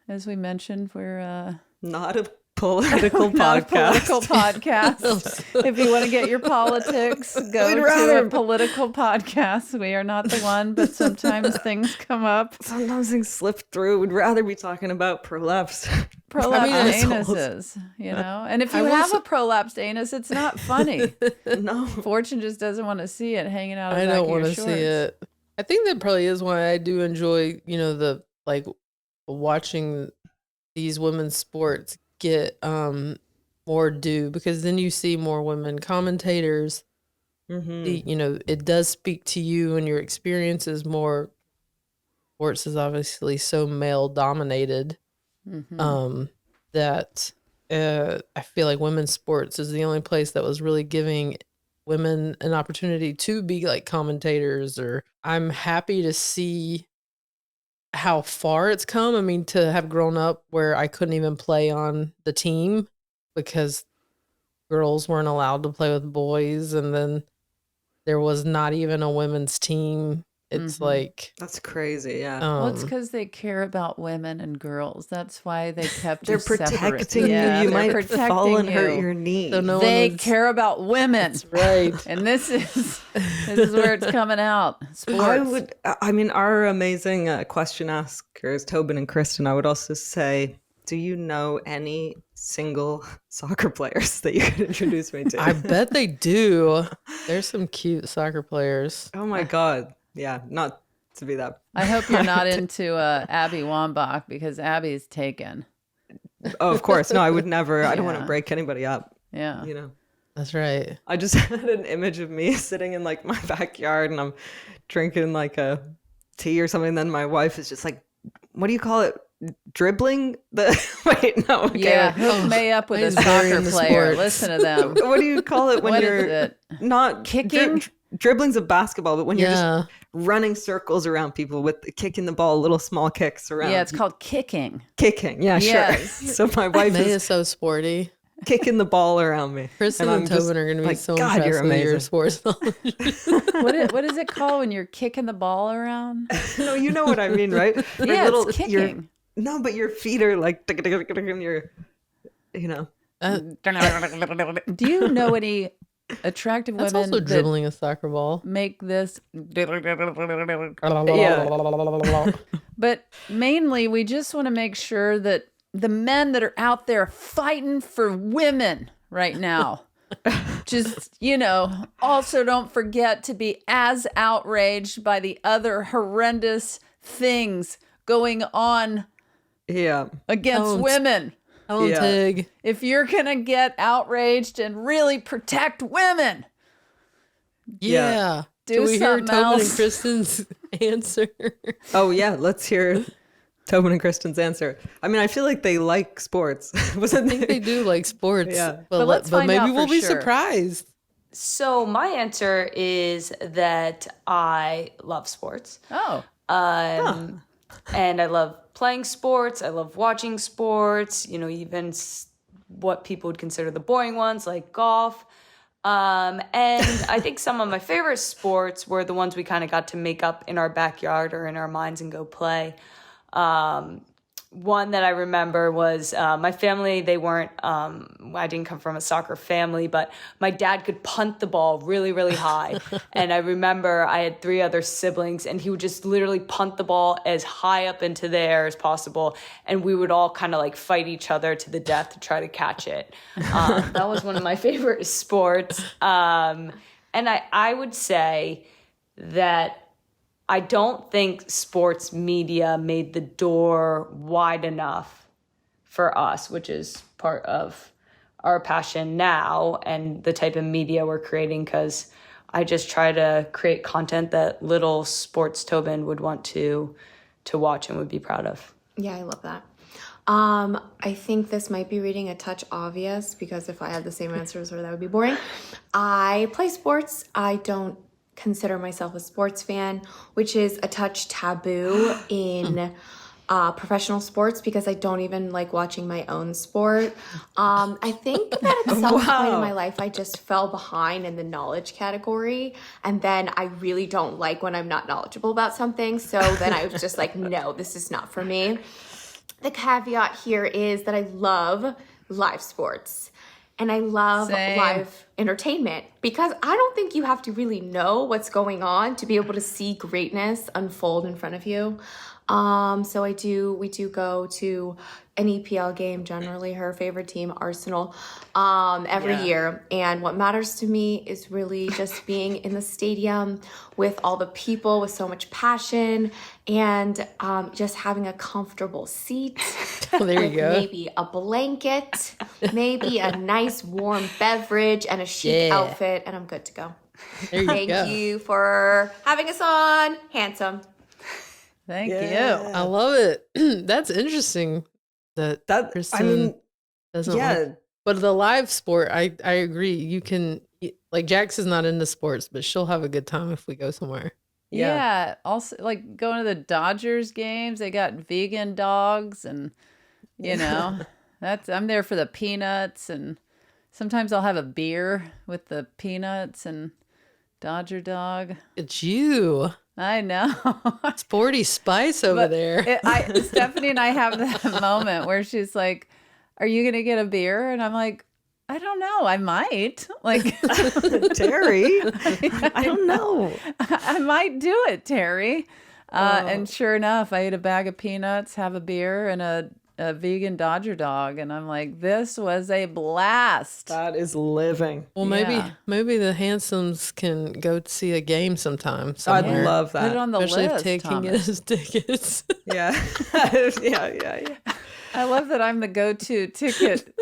as we mentioned, we're not a political podcast. Political podcast. If you want to get your politics, go to a political podcast. We are not the one, but sometimes things come up. Sometimes things slip through. We'd rather be talking about prolapsed anuses, And if you have a prolapsed anus, it's not funny. No. Fortune just doesn't want to see it hanging out. I don't want to see it. I think that probably is why I do enjoy, the like watching these women's sports get more due, because then you see more women commentators. It does speak to you and your experiences more. Sports is obviously so male dominated that I feel like women's sports is the only place that was really giving women an opportunity to be like commentators. Or I'm happy to see how far it's come. I mean, to have grown up where I couldn't even play on the team because girls weren't allowed to play with boys, and then there was not even a women's team. It's like, that's crazy. Yeah. Well, it's because they care about women and girls. That's why they kept they're you separate. Protecting you. You might fall and hurt your knee. So they care about women. That's right. And this is where it's coming out. Sports. Our amazing question askers, Tobin and Christen, I would also say, do you know any single soccer players that you could introduce me to? I bet they do. There's some cute soccer players. Oh my God. Yeah, not to be that. I hope you're not into Abby Wambach, because Abby's taken. Oh, of course. No, I would never. I don't want to Yeah. break anybody up. Yeah. You know. That's right. I just had an image of me sitting in like my backyard and I'm drinking like a tea or something. And then my wife is just like, what do you call it? Dribbling wait, no. Okay, Yeah, wait. hook May up with a He's very soccer into player. sports. Listen to them. What do you call it when What you're is it? not Kicking? dribbling's a basketball, but when you're Yeah. just running circles around people with kicking the ball, little small kicks around. Yeah, it's called kicking. kicking. Yeah, Yes. sure. So my wife May is is so sporty. kicking the ball around me. Kristen I'm and just Tobin are going to be like, so God, impressed you're with your amazing. sports knowledge. What is it called when you're kicking the ball around? No, you know what I mean, right? Like Yeah, little- it's your- kicking. No, but your feet are like, and you're, you know. Do you know any attractive That's women also that dribbling a soccer ball. make this? Yeah. But mainly, we just want to make sure that the men that are out there fighting for women right now, just, also don't forget to be as outraged by the other horrendous things going on Yeah. against Don't. women. Helen Yeah. Tig. If you're going to get outraged and really protect women, Yeah. Do we hear something Tobin and else. Kristen's answer? Oh, yeah. Let's hear Tobin and Kristen's answer. I mean, I feel like they like sports. Wasn't I think they do like sports. Yeah. But let's find maybe out we'll for be sure. surprised. So my answer is that I love sports. oh, And I love playing sports. I love watching sports, even what people would consider the boring ones like golf. And I think some of my favorite sports were the ones we kind of got to make up in our backyard or in our minds and go play. One that I remember was my family, they weren't, I didn't come from a soccer family, but my dad could punt the ball really, really high. And I remember I had 3 other siblings and he would just literally punt the ball as high up into the air as possible. And we would all kind of like fight each other to the death to try to catch it. That was one of my favorite sports. And I would say that I don't think sports media made the door wide enough for us, which is part of our passion now and the type of media we're creating, because I just try to create content that little sports Tobin would want to watch and would be proud of. Yeah, I love that. I think this might be reading a touch obvious because if I had the same answers, that would be boring. I play sports. I don't consider myself a sports fan, which is a touch taboo in professional sports because I don't even like watching my own sport. I think that at some point in my life, I just fell behind in the knowledge category. And then I really don't like when I'm not knowledgeable about something. So then I was just like, no, this is not for me. The caveat here is that I love live sports. And I love Same. live entertainment because I don't think you have to really know what's going on to be able to see greatness unfold in front of you. So we do go to an EPL game, generally her favorite team, Arsenal, every year. And what matters to me is really just being in the stadium with all the people with so much passion and just having a comfortable seat. Well, there you with go. Maybe a blanket, maybe a nice warm beverage and a chic outfit, and I'm good to go. There you Thank go. you for having us on. Handsome. thank I love it. That's interesting. That Kristen I mean, doesn't yeah. like- but the live sport, I agree. You can, like, Jax is not into sports, but she'll have a good time if we go somewhere. Yeah. Also, like going to the Dodgers games, they got vegan dogs, and I'm there for the peanuts, and sometimes I'll have a beer with the peanuts and Dodger dog. It's you. I know. Sporty Spice over But there. Stephanie and I have that moment where she's like, "Are you gonna get a beer?" And I'm like, "I don't know. I might." Like, Terry, I don't know. I might do it, Terry. And sure enough, I ate a bag of peanuts, have a beer, and a vegan Dodger dog, and I'm like, this was a blast. That is living. Well, Yeah. maybe the Handsomes can go see a game sometime. I'd Somewhere. love Put it that. on the Especially list, if Tig can get Thomas. his tickets. Yeah. Yeah. I love that I'm the go-to ticket.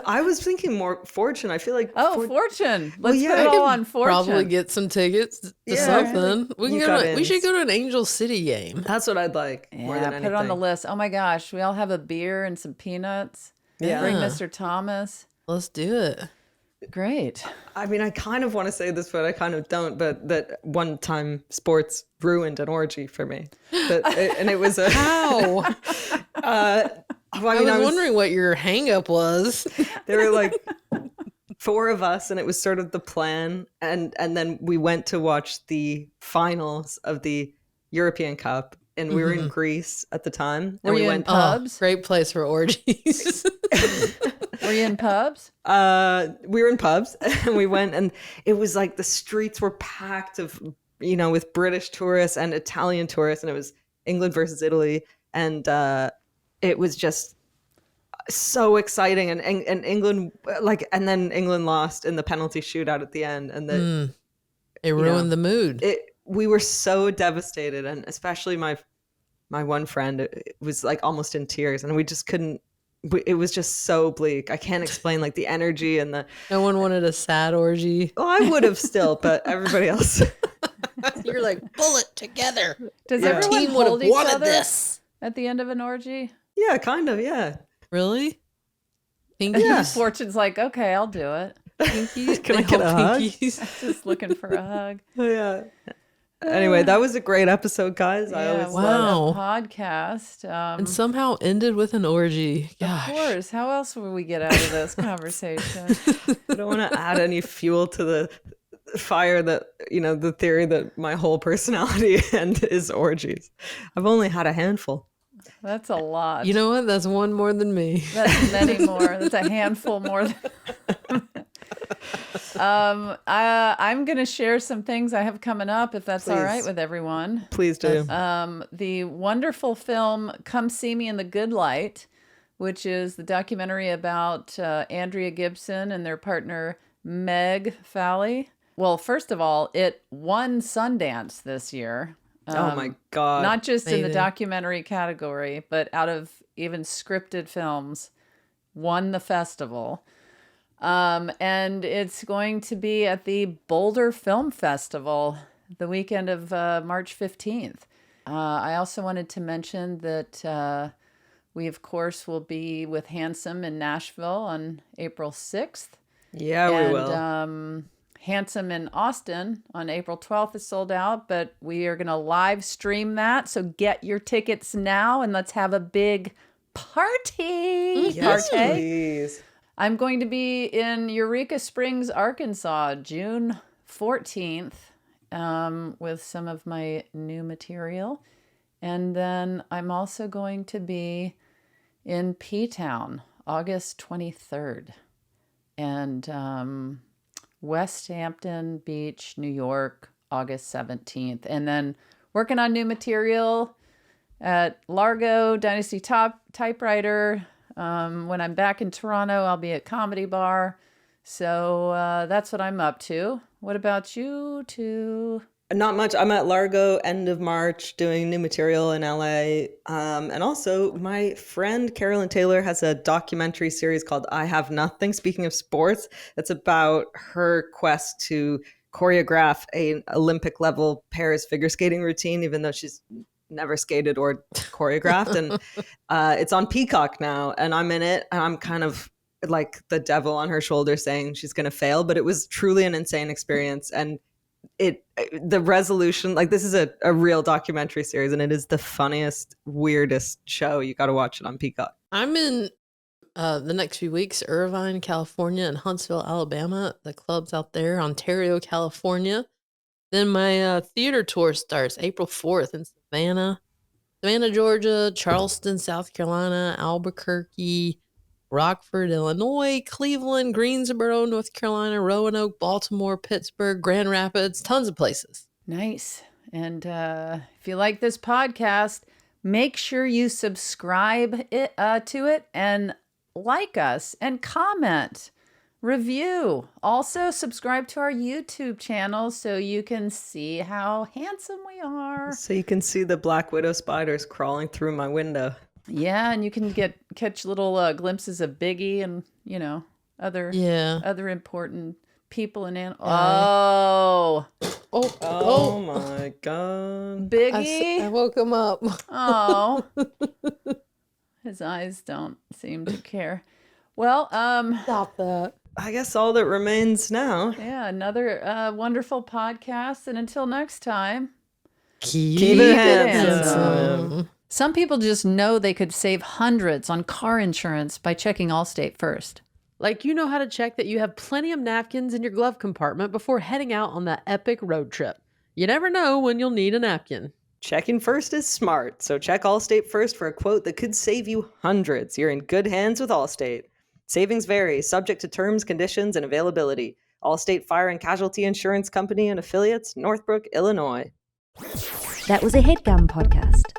I was thinking more Fortune. I feel like Fortune. Let's yeah, put it all on Fortune. Probably get some tickets to Yeah. something. We should go to an Angel City game. that's what I'd like more than Yeah, anything. put it on the list. Oh my gosh, we all have a beer and some peanuts. Yeah. Bring Mr. Thomas. Let's do it. Great. I mean, I kind of want to say this, but I kind of don't. But that one time sports ruined an orgy for me. And it was a... How? I was wondering what your hang up was. There were like 4 of us, and it was sort of the plan. And then we went to watch the finals of the European Cup, and we were in Greece at the time. Were And we you went in pubs? Great place for orgies. Were you in pubs? We were in pubs, and we went, and it was like the streets were packed of, with British tourists and Italian tourists, and it was England versus Italy, and it was just so exciting. And England, and then England lost in the penalty shootout at the end, and it ruined the mood. We were so devastated, and especially my one friend was like almost in tears, and we just couldn't. It was just so bleak. I can't explain like the energy and the. No one wanted a sad orgy. Oh, I would have still, but everybody else. You're like, pull it together. Does Yeah. everyone Team would hold have each wanted other this. at the end of an orgy? Yeah, kind of. Yeah. Really? Pinkies? Yeah. Fortune's like, okay, I'll do it. Pinkies? Can I They get hold a hug? pinkies. Just looking for a hug. Yeah. Anyway, that was a great episode, guys. I always Wow. Podcast. And somehow ended with an orgy. Of Gosh. course. How else would we get out of this conversation? I don't want to add any fuel to the fire that, the theory that my whole personality is orgies. I've only had a handful. That's a lot. You know what? That's one more than me. That's many more. That's a handful more than. I'm going to share some things I have coming up, if that's all Please. right with everyone. Please do. The wonderful film Come See Me in the Good Light, which is the documentary about Andrea Gibson and their partner Meg Fowley. Well, first of all, it won Sundance this year. Oh my God. Not just in the Amazing. documentary category, but out of even scripted films, won the festival. And it's going to be at the Boulder Film Festival the weekend of March 15th. I also wanted to mention that we, of course, will be with Handsome in Nashville on April 6th. Yeah, we will. And Handsome in Austin on April 12th is sold out, but we are going to live stream that. So get your tickets now and let's have a big party. Yes, Party. please. I'm going to be in Eureka Springs, Arkansas, June 14th with some of my new material. And then I'm also going to be in P-Town, August 23rd. And West Hampton Beach, New York, August 17th. And then working on new material at Largo, Dynasty Typewriter. When I'm back in Toronto, I'll be at Comedy Bar. So that's what I'm up to. What about you two? Not much. I'm at Largo end of March doing new material in LA. And also my friend Carolyn Taylor has a documentary series called I Have Nothing. Speaking of sports, it's about her quest to choreograph an Olympic level pairs figure skating routine, even though she's never skated or choreographed. And it's on Peacock now, and I'm in it, and I'm kind of like the devil on her shoulder saying she's going to fail, but it was truly an insane experience. And the resolution, like, this is a real documentary series, and it is the funniest, weirdest show. You got to watch it on Peacock. I'm in the next few weeks, Irvine, California, and Huntsville, Alabama. The clubs out there, Ontario, California. Then my theater tour starts April 4th in Savannah, Georgia, Charleston, South Carolina, Albuquerque, Rockford, Illinois, Cleveland, Greensboro, North Carolina, Roanoke, Baltimore, Pittsburgh, Grand Rapids, tons of places. Nice. And if you like this podcast, make sure you subscribe to it and like us and comment, review. Also, subscribe to our YouTube channel so you can see how handsome we are. So you can see the Black Widow spiders crawling through my window. Yeah, and you can catch little glimpses of Biggie and, other important people and animals. Oh my God. Biggie. I woke him up. Oh. His eyes don't seem to care. Well, Stop that. I guess all that remains now. Yeah, another wonderful podcast. And until next time, Keep it handsome. Some people just know they could save hundreds on car insurance by checking Allstate first. Like you know how to check that you have plenty of napkins in your glove compartment before heading out on that epic road trip. You never know when you'll need a napkin. Checking first is smart, so check Allstate first for a quote that could save you hundreds. You're in good hands with Allstate. Savings vary, subject to terms, conditions, and availability. Allstate Fire and Casualty Insurance Company and affiliates, Northbrook, Illinois. That was a HeadGum podcast.